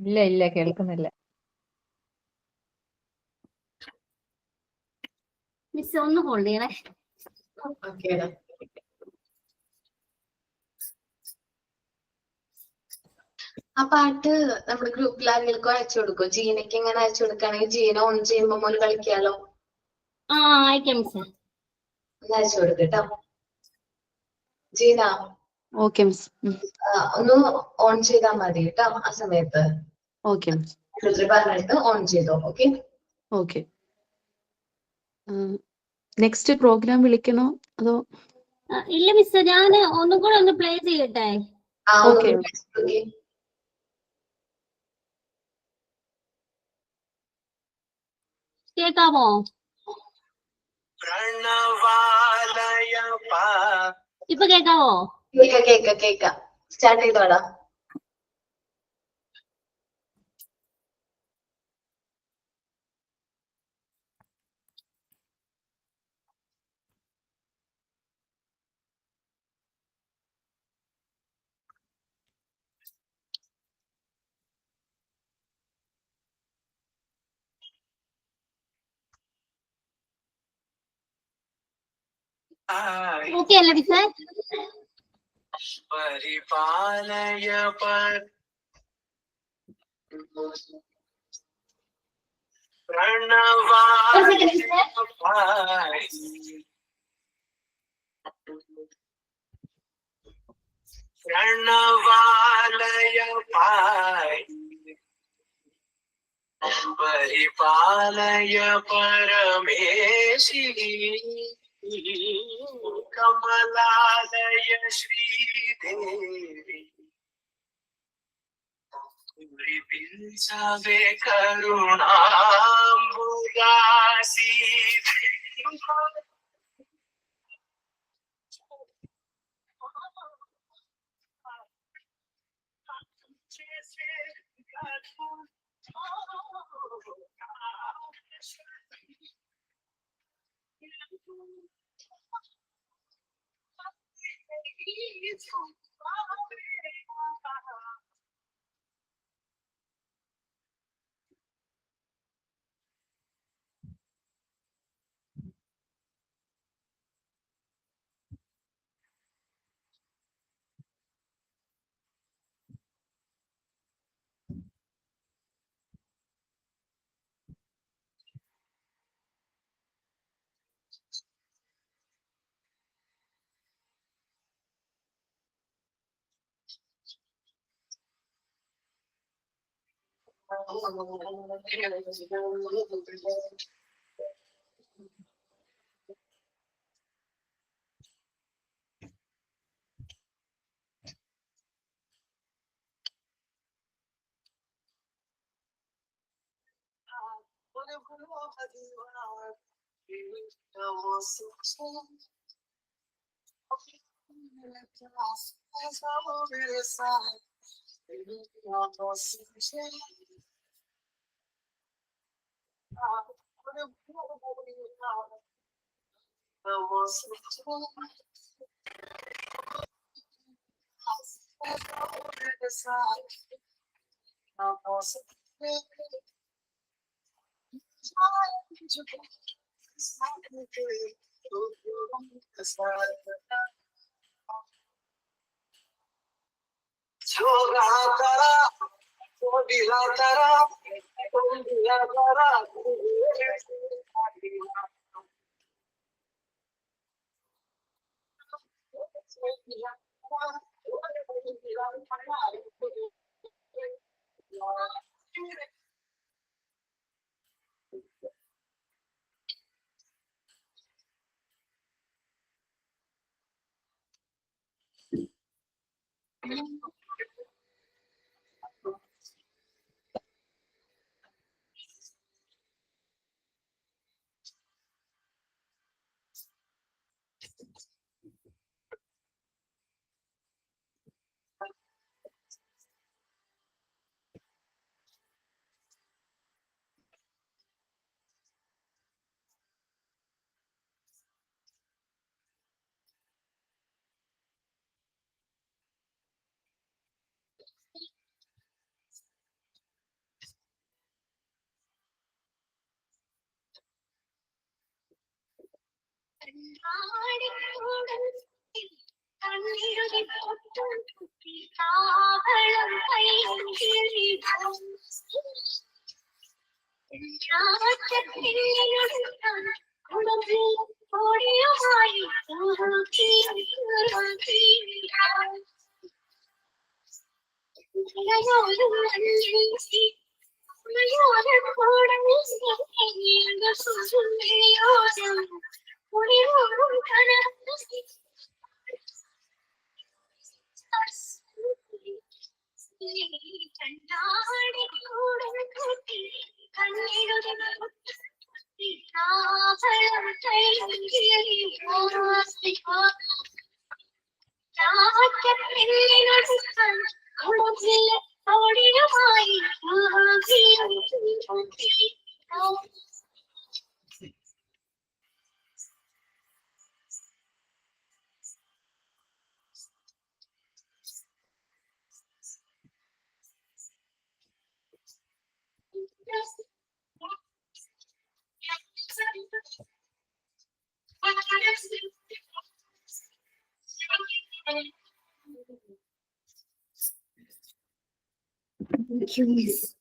ഇല്ല ഇല്ല കേൾക്കുന്നില്ല. മിസ് ഒന്ന് ഹോൾഡ് ചെയ്യണേ. ഓക്കേടാ. ആ പാട്ട് നമ്മുടെ ഗ്രൂപ്പിൽ ആരെങ്കിലും അയച്ചു കൊടുക്കും. ജീനയ്ക്ക് എങ്ങനെ അയച്ചു കൊടുക്കുകയാണെങ്കിൽ ജീന ഓൺ ചെയ്യുമ്പോ മോന് കളിക്കാലോ. ആ അയക്കാം മിസ്സേ. ഒന്ന് അയച്ചു കൊടുക്കട്ടോ ജീന. Okay miss. ഒന്ന് ഓൺ ചെയ്താൽ മതി കേട്ടോ ആ സമയത്ത്. Okay miss. പറഞ്ഞിട്ട് ഓൺ ചെയ്തോ. Okay okay. നെക്സ്റ്റ് പ്രോഗ്രാം വിളിക്കണോ അതോ? ഇല്ല മിസ്സേ, ഞാൻ ഒന്നും കൂടെ ഒന്ന് പ്ലേ ചെയ്യട്ടെ. ഓക്കെ. കേക്കാമോ? ഇപ്പൊ കേക്കാവോ? കേക്ക സ്റ്റാർട്ട് ചെയ്തോടാ. ഓക്കെ അല്ലേ മിസ്സേ? പരിപാലയ പരമേശിനി Kamalalaya Sridevi കുറിപ്പിൻസവേ കരുണാംബുദാസി Thank you, Miss.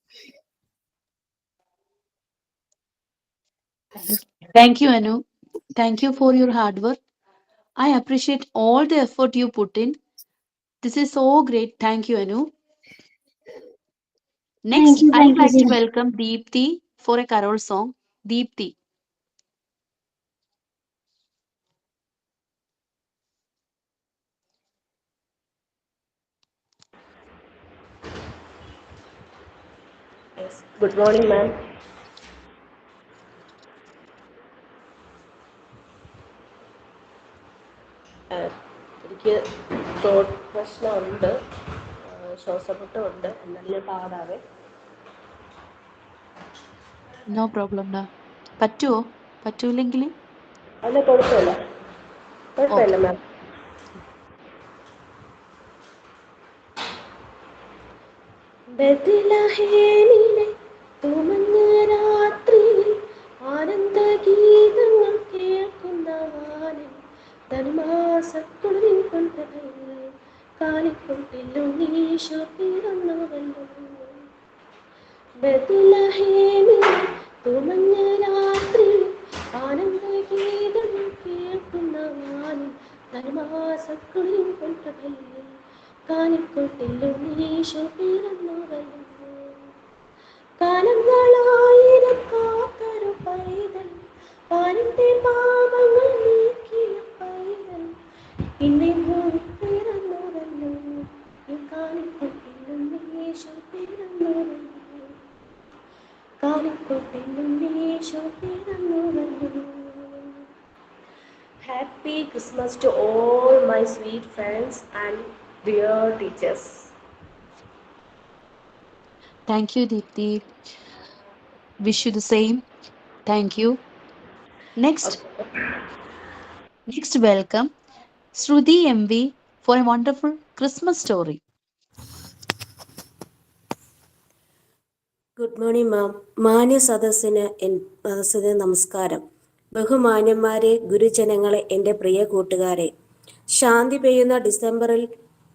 Thank you, Anu. Thank you for your hard work. I appreciate all the effort you put in. This is so great. Thank you, Anu. Next, I would like to welcome Deepthi for a carol song. Deepthi. Yes. Good morning, ma'am. എനിക്ക് throat പ്രശ്നമുണ്ട്, ശ്വാസമുട്ടുണ്ട്, എന്നാലും ഞാൻ പാടാവേ. No problem, da. പറ്റുമോ? പറ്റൂലെങ്കിൽ അല്ല, കുഴപ്പമില്ല മാം. ബെത്ലഹേമിലെ തുമഞ്ഞ രാത്രിയിൽ ആനന്ദഗീതങ്ങൾ കേൾക്കുന്ന വാനിൽ ധനുമാസക്കുളിരിൻ കൊണ്ടവയിൽ കാലിക്കൊണ്ടില്ലുണ്ണീശോ പിറന്നവല്ലോ. ബെത്ലഹേമിലെ തുമഞ്ഞ രാത്രിയിൽ ആനന്ദഗീതങ്ങൾ കേൾക്കുന്ന വാനിൽ ധനുമാസക്കുളിരിൻ കൊണ്ടവയിൽ കാലിക്കൊട്ടില്ലുണ്ണീശോ പിറന്നവല്ലോ. കാലങ്ങളായിരം കാത്തൊരു പൈതൽ, പാലിന്റെ പാപങ്ങൾ നീക്കിയ പൈതൽ, പിന്നെ പിറന്നവല്ലോ. കാലിക്കൊട്ടില്ലുണ്ണീശോ പിറന്നവല്ലോ. കാലിക്കൊട്ടില്ലുണ്ണീശോ പിറന്നവല്ലോ. Happy Christmas to all my sweet friends and dear teachers. Thank you, Deepthi. Wish you the same. Thank you. Next, welcome Shruti MV for a wonderful Christmas story. Good morning ma'am. മാന്യ സദസ്സിന് നമസ്കാരം. ബഹുമാന്യന്മാരെ, ഗുരുജനങ്ങളെ, എൻ്റെ പ്രിയ കൂട്ടുകാരെ, ശാന്തി പെയ്യുന്ന ഡിസംബറിൽ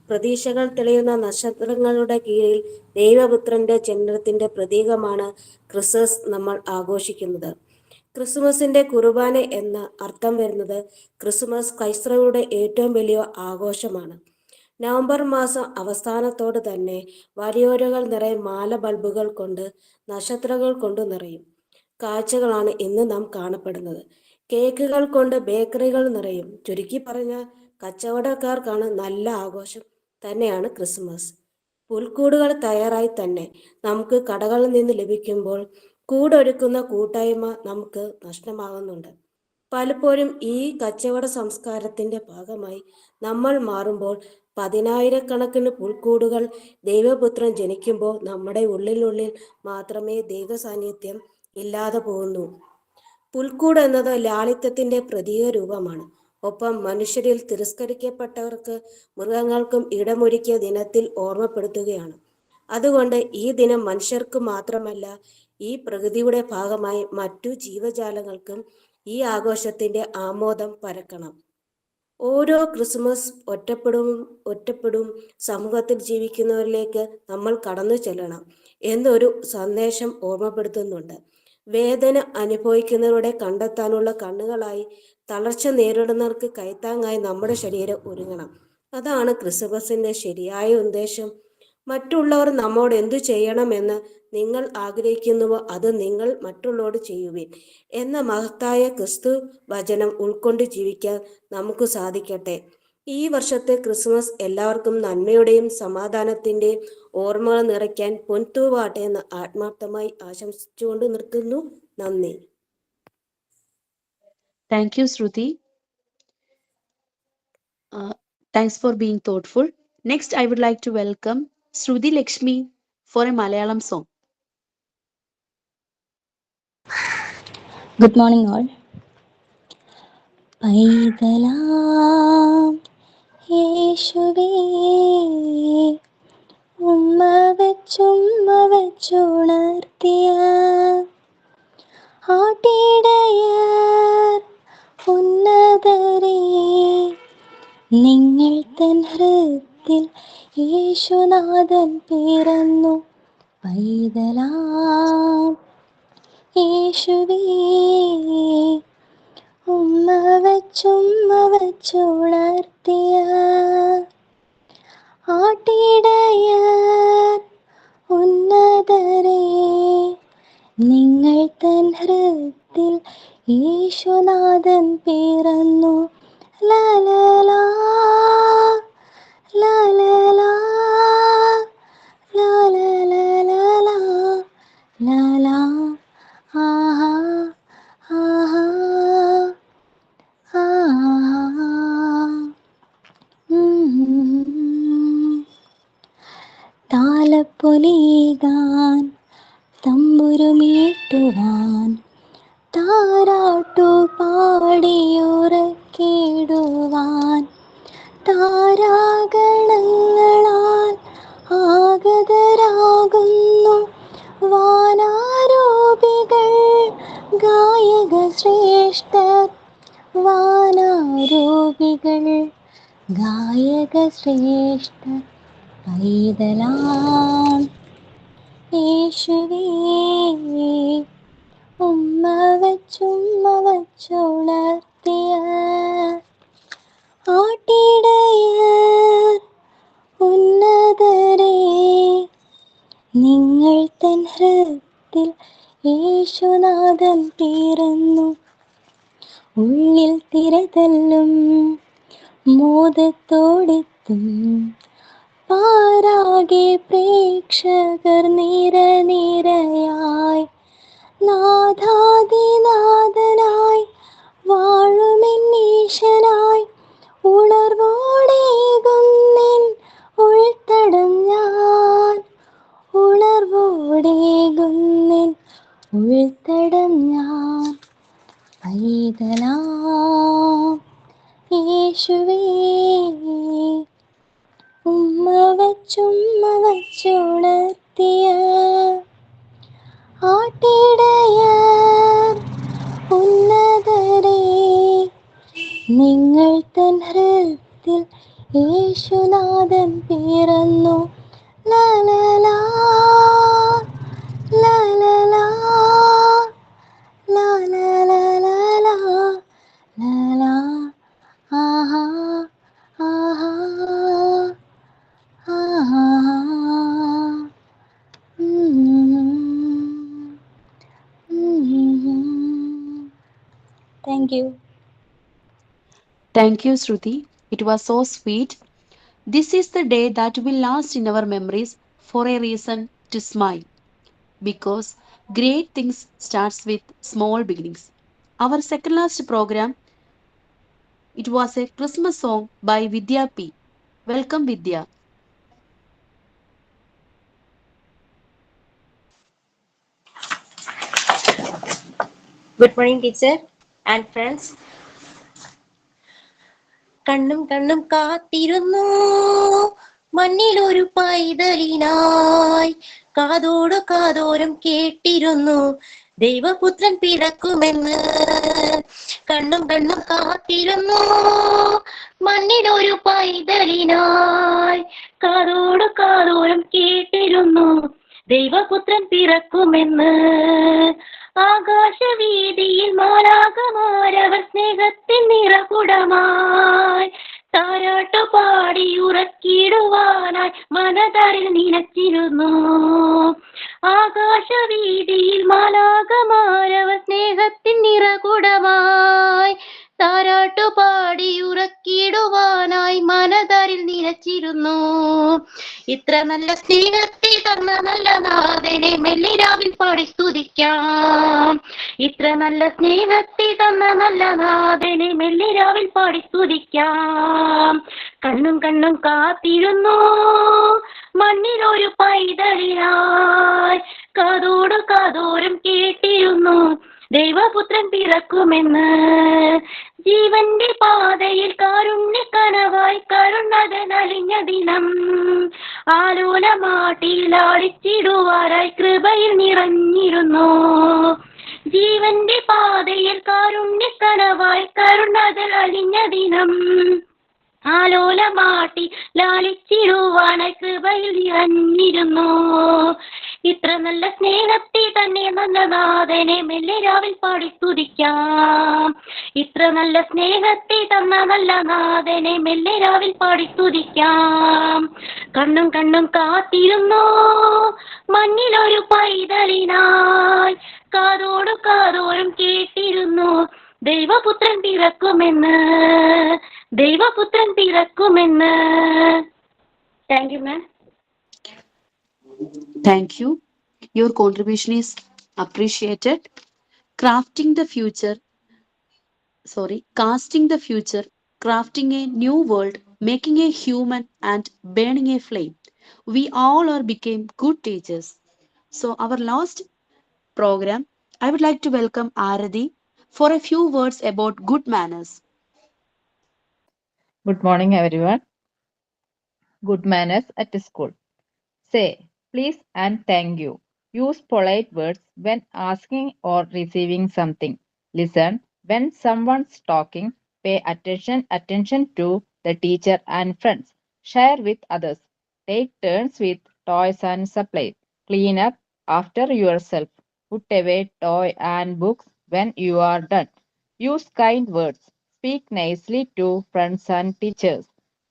പ്രതീക്ഷകൾ തെളിയുന്ന നക്ഷത്രങ്ങളുടെ കീഴിൽ ദൈവപുത്രന്റെ ജനനത്തിന്റെ പ്രതീകമാണ് ക്രിസ്മസ് നമ്മൾ ആഘോഷിക്കുന്നത്. ക്രിസ്മസിന്റെ കുർബാന എന്ന അർത്ഥം വരുന്നത് ക്രിസ്മസ് ക്രൈസ്തവരുടെ ഏറ്റവും വലിയ ആഘോഷമാണ്. നവംബർ മാസം അവസാനത്തോട് തന്നെ വഴിയോരകൾ നിറയെ മാല ബൾബുകൾ കൊണ്ട്, നക്ഷത്രങ്ങൾ കൊണ്ട് നിറയും കാഴ്ചകളാണ് ഇന്ന് നാം കാണപ്പെടുന്നത്. കേക്കുകൾ കൊണ്ട് ബേക്കറികൾ നിറയും. ചുരുക്കി പറഞ്ഞാൽ കച്ചവടക്കാർക്കാണ് നല്ല ആഘോഷം തന്നെയാണ് ക്രിസ്മസ്. പുൽക്കൂടുകൾ തയ്യാറായി തന്നെ നമുക്ക് കടകളിൽ നിന്ന് ലഭിക്കുമ്പോൾ കൂടൊരുക്കുന്ന കൂട്ടായ്മ നമുക്ക് നഷ്ടമാകുന്നുണ്ട്. പലപ്പോഴും ഈ കച്ചവട സംസ്കാരത്തിന്റെ ഭാഗമായി നമ്മൾ മാറുമ്പോൾ പതിനായിരക്കണക്കിന് പുൽക്കൂടുകൾ ദൈവപുത്രൻ ജനിക്കുമ്പോൾ നമ്മുടെ ഉള്ളിനുള്ളിൽ മാത്രമേ ദൈവ സാന്നിധ്യം ഇല്ലാതെ പോകുന്നു. പുൽക്കൂട് എന്നത് ലാളിത്യത്തിന്റെ പ്രതീക രൂപമാണ്. ഒപ്പം മനുഷ്യരിൽ തിരസ്കരിക്കപ്പെട്ടവർക്ക് മൃഗങ്ങൾക്കും ഇടമൊരുക്കിയ ദിനത്തിൽ ഓർമ്മപ്പെടുത്തുകയാണ്. അതുകൊണ്ട് ഈ ദിനം മനുഷ്യർക്ക് മാത്രമല്ല, ഈ പ്രകൃതിയുടെ ഭാഗമായി മറ്റു ജീവജാലങ്ങൾക്കും ഈ ആഘോഷത്തിന്റെ ആമോദം പരക്കണം. ഓരോ ക്രിസ്മസ് ഒറ്റപ്പെടും സമൂഹത്തിൽ ജീവിക്കുന്നവരിലേക്ക് നമ്മൾ കടന്നു ചെല്ലണം എന്നൊരു സന്ദേശം ഓർമ്മപ്പെടുത്തുന്നുണ്ട്. വേദന അനുഭവിക്കുന്നവരുടെ കണ്ടെത്താനുള്ള കണ്ണുകളായി, തളർച്ച നേരിടുന്നവർക്ക് കൈത്താങ്ങായി നമ്മുടെ ശരീരം ഒരുങ്ങണം. അതാണ് ക്രിസ്മസിന്റെ ശരിയായ ഉദ്ദേശം. മറ്റുള്ളവർ നമ്മോട് എന്തു ചെയ്യണമെന്ന് നിങ്ങൾ ആഗ്രഹിക്കുന്നുവോ അത് നിങ്ങൾ മറ്റുള്ളവരോട് ചെയ്യുവിൻ എന്ന മഹത്തായ ക്രിസ്തു വചനം ഉൾക്കൊണ്ട് ജീവിക്കാൻ നമുക്ക് സാധിക്കട്ടെ. ഈ വർഷത്തെ ക്രിസ്മസ് എല്ലാവർക്കും നന്മയുടെയും സമാധാനത്തിന്റെയും ഓർമ്മകൾ നിറയ്ക്കാൻ പൊൻതൂവാട്ടെ എന്ന് ആത്മാർത്ഥമായി ആശംസിച്ചുകൊണ്ട് നിർത്തുന്നു. നന്ദി. Thank you, Shruti. Thanks for being thoughtful. Next, I would like to welcome Shruti Lakshmi for a Malayalam song. Good morning all. പൈതലാം യേശുവേ, ഉമ്മ വെച്ചുണർത്തിയ ആട്ടിടയർ ഉന്നതരേ, നിങ്ങൾ തൻ ഹൃത്തിൽ യേശുനാഥൻ പിറന്നു. പൈതലാം യേശുവേ ഉമ്മ വച്ചുണർത്തിയ ആട്ടിടയർ ഉന്നതരേ, നിങ്ങൾ തൻ ഹൃത്തിൽ യേശുനാഥൻ പിറന്നു. ലലലാ ലലലാ ലലലാ ലലാ ആഹാ ആഹാ ആഹാ. താലപ്പൊലികാൻ തമ്പുരുമീട്ടുവാൻ താരാട്ടു പാടിയുറക്കിടുവാൻ താരാഗണങ്ങളാൽ ആഗതരാകുന്നു വാനാരോപികൾ ഗായക ശ്രേഷ്ഠർ. വാനാരോപികൾ ഗായക ശ്രേഷ്ഠർ പൈതലാം യേശുവേ ഉമ്മ വച്ചുണർത്തിയ ആട്ടിടയർ ഉന്നതരേ, നിങ്ങൾ തൻ ഹൃത്തിൽ യേശുനാഥൻ പിറന്നു. ഉള്ളിൽ തിരതല്ലും മോദത്തോടെത്തും പാരാകെ പ്രേക്ഷകർ നിരനിരയായി. നാഥാദിനാഥനായി വാഴുമെന്നീശനായി ഉണർവോടേകുന്നിൻ ഉൾത്തടം ഞാൻ. ഉണർവോടേകുന്നിൻ ഉൾത്തടം ഞാൻ. പൈതലാം യേശുവേ ഉമ്മ വച്ചുണർത്തിയ ആട്ടിടയർ ഉന്നതരേ, നിങ്ങൾ തൻ ഹൃത്തിൽ യേശുനാഥൻ പിറന്നു. ലലലാ ലലലാ ലലലാ ലലാ ആഹാ ആഹാ ആഹാ. Thank you. Thank you, Shruti. It was so sweet. This is the day that will last in our memories for a reason to smile. Because great things starts with small beginnings. Our second last program, it was a Christmas song by Vidya P. Welcome, Vidya. Good morning, teacher and friends. കണ്ണും കണ്ണും കാത്തിരുന്നു മണ്ണിലൊരു പൈതലിനായി, കാതോടു കാതോരം കേട്ടിരുന്നു ദൈവപുത്രൻ പിറക്കുമെന്ന്. കണ്ണും കണ്ണും കാത്തിരുന്നു മണ്ണിലൊരു പൈതലിനായി, കാതോടു കാതോരം കേട്ടിരുന്നു ദൈവപുത്രൻ പിറക്കുമെന്ന്. ആകാശവീതിയിൽ മാലാഖമാരവർ സ്നേഹത്തിൻ നിറകുടമായി താരാട്ടു പാടി ഉറക്കിടുവാനായി മനതരിൽ നിലച്ചിരുന്നു. ആകാശവീതിയിൽ മാലാഖമാരവർ സ്നേഹത്തിൻ നിറകുടമായി താരാട്ടു പാടി ഉറക്കിടുവാനായി മനതരിൽ നിലച്ചിരുന്നു. ഇത്ര നല്ല സ്നേഹത്തെ തന്ന നല്ല നാഥനെ മെല്ലിരാവിൽ പാടി സ്തുതിക്കാം. ഇത്ര നല്ല സ്നേഹത്തെ തന്ന നല്ല നാഥനെ മെല്ലിരാവിൽ പാടി സ്തുതിക്കാം. കണ്ണും കണ്ണും കാത്തിരുന്നു മണ്ണിലൊരു പൈതലിനായി, കാതോടു കാതോരം കേട്ടിരുന്നു ദൈവപുത്രൻ പിറക്കുമെന്ന്. ജീവന്റെ പാതയിൽ കാരുണ്യ കനവായി കരുണതൻ അലിഞ്ഞ ദിനം, ആലോലമാട്ടിൽ ആടിച്ചിടുവാനായി കൃപയിൽ നിറഞ്ഞിരുന്നു. ജീവന്റെ പാതയിൽ കാരുണ്യ കനവായി കരുണതൻ അലിഞ്ഞ ദിനം, ആലോലമാട്ടി ലാളിച്ചിടുവാനായി കൃപയിൽ നിറഞ്ഞിരുന്നു. ഇത്ര നല്ല സ്നേഹത്തെ തന്നെ നല്ല നാഥനെ മെല്ലെ രാവിൽ പാടി സ്തുതിക്കാം. ഇത്ര നല്ല സ്നേഹത്തെ തന്ന നല്ല നാഥനെ മെല്ലെ രാവിൽ പാടി സ്തുതിക്കാം. കണ്ണും കണ്ണും കാത്തിരുന്നു മഞ്ഞിലൊരു പൈതലിനായി, കാതോടു കാതോരം കേട്ടിരുന്നു ദൈവപുത്രൻ പിറക്കുമെന്ന്, ദൈവപുത്രൻ പിറക്കുമെന്ന്. Thank you ma'am. Thank you. Your contribution is appreciated. Casting the future, crafting a new world, making a human and burning a flame. We all are became good teachers. So our last program, I would like to welcome Arathi for a few words about good manners. Good morning, everyone. Good manners at school. Say please and thank you. Use polite words when asking or receiving something. Listen when someone's talking. Pay attention to the teacher and friends. Share with others. Take turns with toys and supplies. Clean up after yourself. Put away toy and books when you are done. Use kind words. Speak nicely to friends and teachers.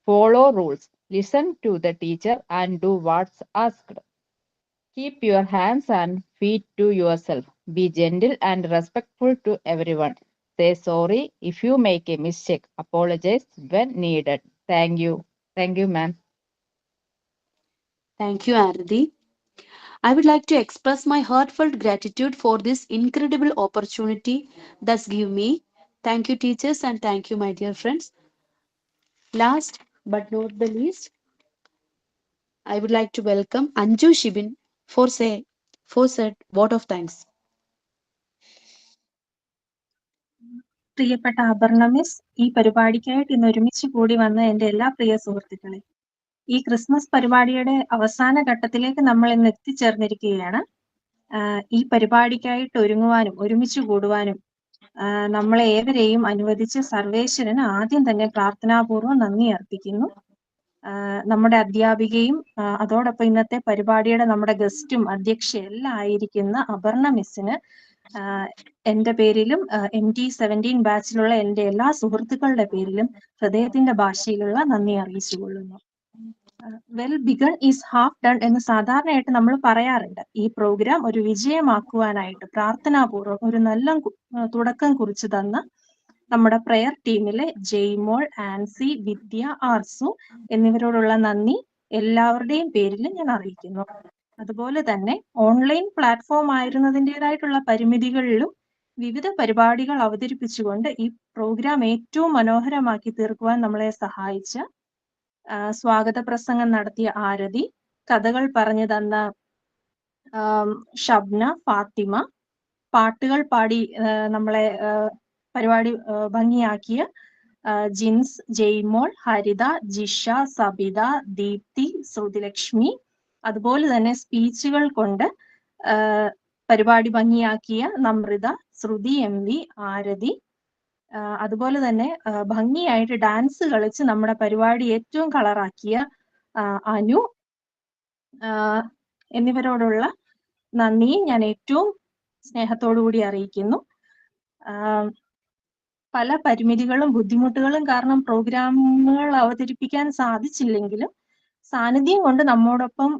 Follow rules. Listen to the teacher and do what's asked. Keep your hands and feet to yourself. Be gentle and respectful to everyone. Say sorry if you make a mistake. Apologize when needed. Thank you. Thank you, ma'am. Thank you, Arathi. I would like to express my heartfelt gratitude for this incredible opportunity thus give me. Thank you, teachers, and thank you, my dear friends. Last but not the least, I would like to welcome Anju Shibin for said vote of thanks. പ്രിയപ്പെട്ട Aparna miss, ഈ പരിപാടിക്കായിട്ട് ഇന്ന് ഒരുമിച്ച് കൂടി വന്ന എൻ്റെ എല്ലാ പ്രിയ സുഹൃത്തുക്കളെ, ഈ ക്രിസ്മസ് പരിപാടിയുടെ അവസാന ഘട്ടത്തിലേക്ക് നമ്മൾ ഇന്ന് എത്തിച്ചേർന്നിരിക്കുകയാണ്. ഈ പരിപാടിക്കായിട്ട് ഒരുങ്ങുവാനും ഒരുമിച്ച് കൂടുവാനും നമ്മളെ ഏവരെയും അനുവദിച്ച് സർവേശ്വരന് ആദ്യം തന്നെ പ്രാർത്ഥനാപൂർവ്വം നന്ദി അർപ്പിക്കുന്നു. നമ്മുടെ അധ്യാപികയും അതോടൊപ്പം ഇന്നത്തെ പരിപാടിയുടെ നമ്മുടെ ഗസ്റ്റും അധ്യക്ഷ എല്ലാം ആയിരിക്കുന്ന അപർണ മിസ്സിന് എന്റെ പേരിലും MT17 ബാച്ചിലുള്ള എൻ്റെ എല്ലാ സുഹൃത്തുക്കളുടെ പേരിലും ഹൃദയത്തിന്റെ ഭാഷയിലുള്ള നന്ദി അറിയിച്ചുകൊള്ളുന്നു. Well begun is half done എന്ന് സാധാരണയായിട്ട് നമ്മൾ പറയാറുണ്ട്. ഈ പ്രോഗ്രാം ഒരു വിജയമാക്കുവാനായിട്ട് പ്രാർത്ഥനാപൂർവ്വം ഒരു നല്ല തുടക്കം കുറിച്ചു തന്ന നമ്മുടെ പ്രയർ ടീമിലെ ജെയ്മോൾ, ആൻസി, വിദ്യ, ആർസു എന്നിവരോടുള്ള നന്ദി എല്ലാവരുടെയും പേരിൽ ഞാൻ അറിയിക്കുന്നു. അതുപോലെ തന്നെ ഓൺലൈൻ പ്ലാറ്റ്ഫോം ആയിരുന്നതിൻ്റെതായിട്ടുള്ള പരിമിതികളിലും വിവിധ പരിപാടികൾ അവതരിപ്പിച്ചുകൊണ്ട് ഈ പ്രോഗ്രാം ഏറ്റവും മനോഹരമാക്കി തീർക്കുവാൻ നമ്മളെ സഹായിച്ച സ്വാഗത പ്രസംഗം നടത്തിയ ആരതി, കഥകൾ പറഞ്ഞു തന്ന ഷബ്ന, ഫാത്തിമ, പാട്ടുകൾ പാടി നമ്മളെ പരിപാടി ഭംഗിയാക്കിയ ജിൻസ്, ജെയ്മോൾ, ഹരിത, ജിഷ, സബിത, ദീപ്തി, ശ്രുതിലക്ഷ്മി, അതുപോലെ തന്നെ സ്പീച്ചുകൾ കൊണ്ട് പരിപാടി ഭംഗിയാക്കിയ നമ്രിത, ശ്രുതി MV, ആരതി, അതുപോലെ തന്നെ ഭംഗിയായിട്ട് ഡാൻസ് കളിച്ച് നമ്മുടെ പരിപാടി ഏറ്റവും കളറാക്കിയ അനു എന്നിവരോടുള്ള നന്ദി ഞാൻ ഏറ്റവും സ്നേഹത്തോടു കൂടി അറിയിക്കുന്നു. പല പരിമിതികളും ബുദ്ധിമുട്ടുകളും കാരണം പ്രോഗ്രാമുകൾ അവതരിപ്പിക്കാൻ സാധിച്ചില്ലെങ്കിലും സാന്നിധ്യം കൊണ്ട് നമ്മോടൊപ്പം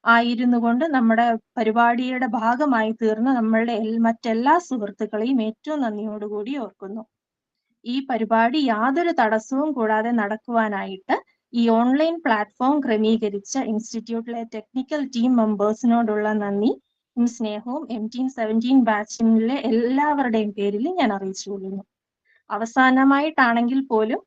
ആയിരുന്നു കൊണ്ട് നമ്മുടെ പരിപാടിയുടെ ഭാഗമായി തീർന്ന നമ്മളുടെ മറ്റെല്ലാ സുഹൃത്തുക്കളെയും ഏറ്റവും നന്ദിയോടുകൂടി ഓർക്കുന്നു. ഈ പരിപാടി യാതൊരു തടസ്സവും കൂടാതെ നടക്കുവാനായിട്ട് ഈ ഓൺലൈൻ പ്ലാറ്റ്ഫോം ക്രമീകരിച്ച ഇൻസ്റ്റിറ്റ്യൂട്ടിലെ ടെക്നിക്കൽ ടീം മെമ്പേഴ്സിനോടുള്ള നന്ദി സ്നേഹവും MT17 ബാച്ചിലെ എല്ലാവരുടെയും പേരിൽ ഞാൻ അറിയിച്ചുകൊള്ളുന്നു. അവസാനമായിട്ടാണെങ്കിൽ പോലും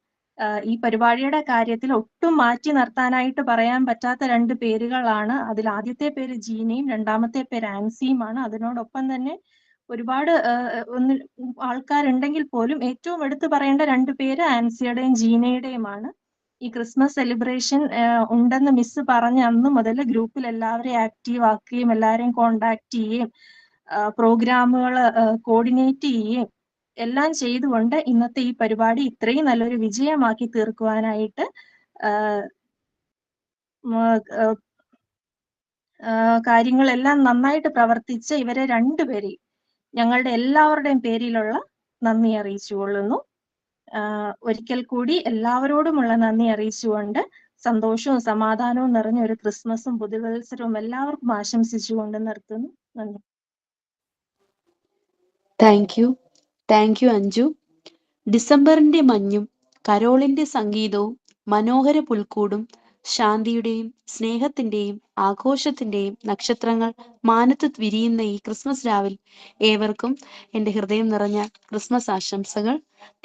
ഈ പരിപാടിയുടെ കാര്യത്തിൽ ഒട്ടും മാറ്റി നിർത്താനായിട്ട് പറയാൻ പറ്റാത്ത രണ്ട് പേരുകളാണ്. അതിൽ ആദ്യത്തെ പേര് ജീനയും രണ്ടാമത്തെ പേര് ആൻസിയുമാണ്. അതിനോടൊപ്പം തന്നെ ഒരുപാട് ആൾക്കാരുണ്ടെങ്കിൽ പോലും ഏറ്റവും എടുത്തു പറയേണ്ട രണ്ട് പേര് ആൻസിയുടെയും ജീനയുടെയുമാണ്. ഈ ക്രിസ്മസ് സെലിബ്രേഷൻ ഉണ്ടെന്ന് മിസ് പറഞ്ഞ അന്ന് മുതൽ ഗ്രൂപ്പിൽ എല്ലാവരെയും ആക്റ്റീവ് ആക്കുകയും എല്ലാവരെയും കോണ്ടാക്ട് ചെയ്യുകയും പ്രോഗ്രാമുകൾ കോർഡിനേറ്റ് ചെയ്യുകയും എല്ലാം ചെയ്തുകൊണ്ട് ഇന്നത്തെ ഈ പരിപാടി ഇത്രയും നല്ലൊരു വിജയമാക്കി തീർക്കുവാനായിട്ട് കാര്യങ്ങളെല്ലാം നന്നായിട്ട് പ്രവർത്തിച്ച ഇവരെ രണ്ടുപേരെയും ഞങ്ങളുടെ എല്ലാവരുടെയും പേരിലുള്ള നന്ദി അറിയിച്ചുകൊള്ളുന്നു. ഒരിക്കൽ കൂടി എല്ലാവരോടുമുള്ള നന്ദി അറിയിച്ചുകൊണ്ട് സന്തോഷവും സമാധാനവും നിറഞ്ഞ ഒരു ക്രിസ്മസും പുതുവത്സരവും എല്ലാവർക്കും ആശംസിച്ചുകൊണ്ട് നിർത്തുന്നു. നന്ദി. Thank you Anju. ഡിസംബറിന്റെ മഞ്ഞും കരോളിന്റെ സംഗീതവും മനോഹര പുൽക്കൂടും ശാന്തിയുടെയും സ്നേഹത്തിന്റെയും ആഘോഷത്തിന്റെയും നക്ഷത്രങ്ങൾ മാനത്ത് വിരിയുന്ന ഈ ക്രിസ്മസ് രാവിൽ ഏവർക്കും എൻ്റെ ഹൃദയം നിറഞ്ഞ ക്രിസ്മസ് ആശംസകൾ.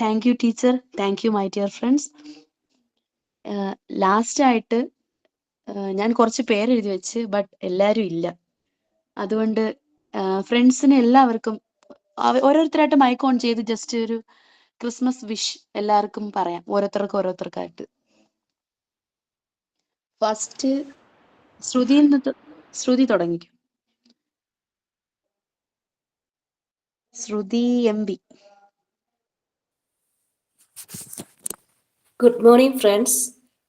Thank you teacher. Thank you my dear friends. Last ആയിട്ട് ഞാൻ കുറച്ച് പേരെഴുതി വെച്ച്, ബട്ട് എല്ലാവരും ഇല്ല. അതുകൊണ്ട് ഫ്രണ്ട്സിന് എല്ലാവർക്കും ഓരോരുത്തരായിട്ട് മൈക്ക് ഓൺ ചെയ്ത് ജസ്റ്റ് ഒരു ക്രിസ്മസ് വിഷ് എല്ലാവർക്കും പറയാം, ഓരോരുത്തർക്കായിട്ട്. ഫസ്റ്റ് ശ്രുതി തുടങ്ങിക്കും. ശ്രുതി MP. Good morning friends.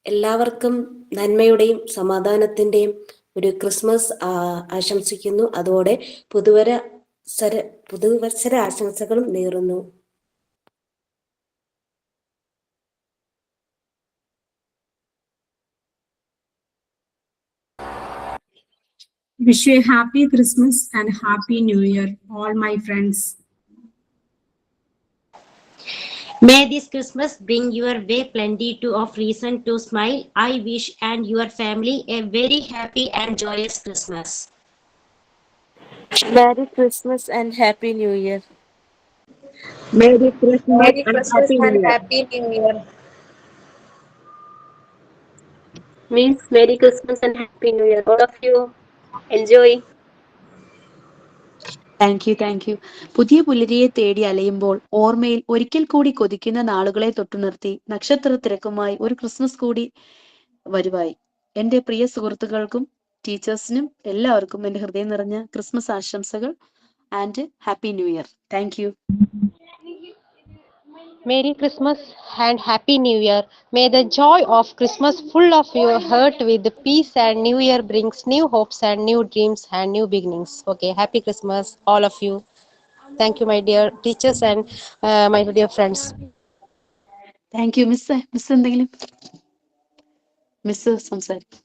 എല്ലാവർക്കും നന്മയുടെയും സമാധാനത്തിൻ്റെയും ഒരു ക്രിസ്മസ് ആശംസിക്കുന്നു. അതോടെ പുതുവത്സര ആശംസകളും നേരുന്നു. Wish you a happy Christmas and happy New Year, all my friends. May this Christmas bring your way plenty of reason to smile. I wish and your family a very happy and joyous Christmas. Merry Christmas and Happy New Year. Merry Christmas Merry and Christmas Happy and New Year. Happy New Year. Means Merry Christmas and Happy New Year. All of you enjoy. Thank you. പുതിയ പുലരിയെ തേടി അലയുമ്പോൾ ഓർമ്മയിൽ ഒരിക്കൽ കൂടി കൊതിക്കുന്ന നാളുകളെ തൊട്ടുനിർത്തി നക്ഷത്ര തിരക്കുമായി ഒരു Christmas കൂടി വരുവായി. എൻ്റെ പ്രിയ സുഹൃത്തുക്കൾക്കും ടീച്ചേഴ്സിനും എല്ലാവർക്കും എൻ്റെ ഹൃദയം നിറഞ്ഞ ക്രിസ്മസ് ആശംസകൾ and happy new year. Thank you. Merry Christmas and Happy New Year. May the joy of Christmas full of your heart with peace, and New Year brings new hopes and new dreams and new beginnings. Okay, Happy Christmas, all of you. Thank you, my dear teachers and my dear friends. Thank you. Miss എന്തെങ്കിലും സംസാരിക്കും?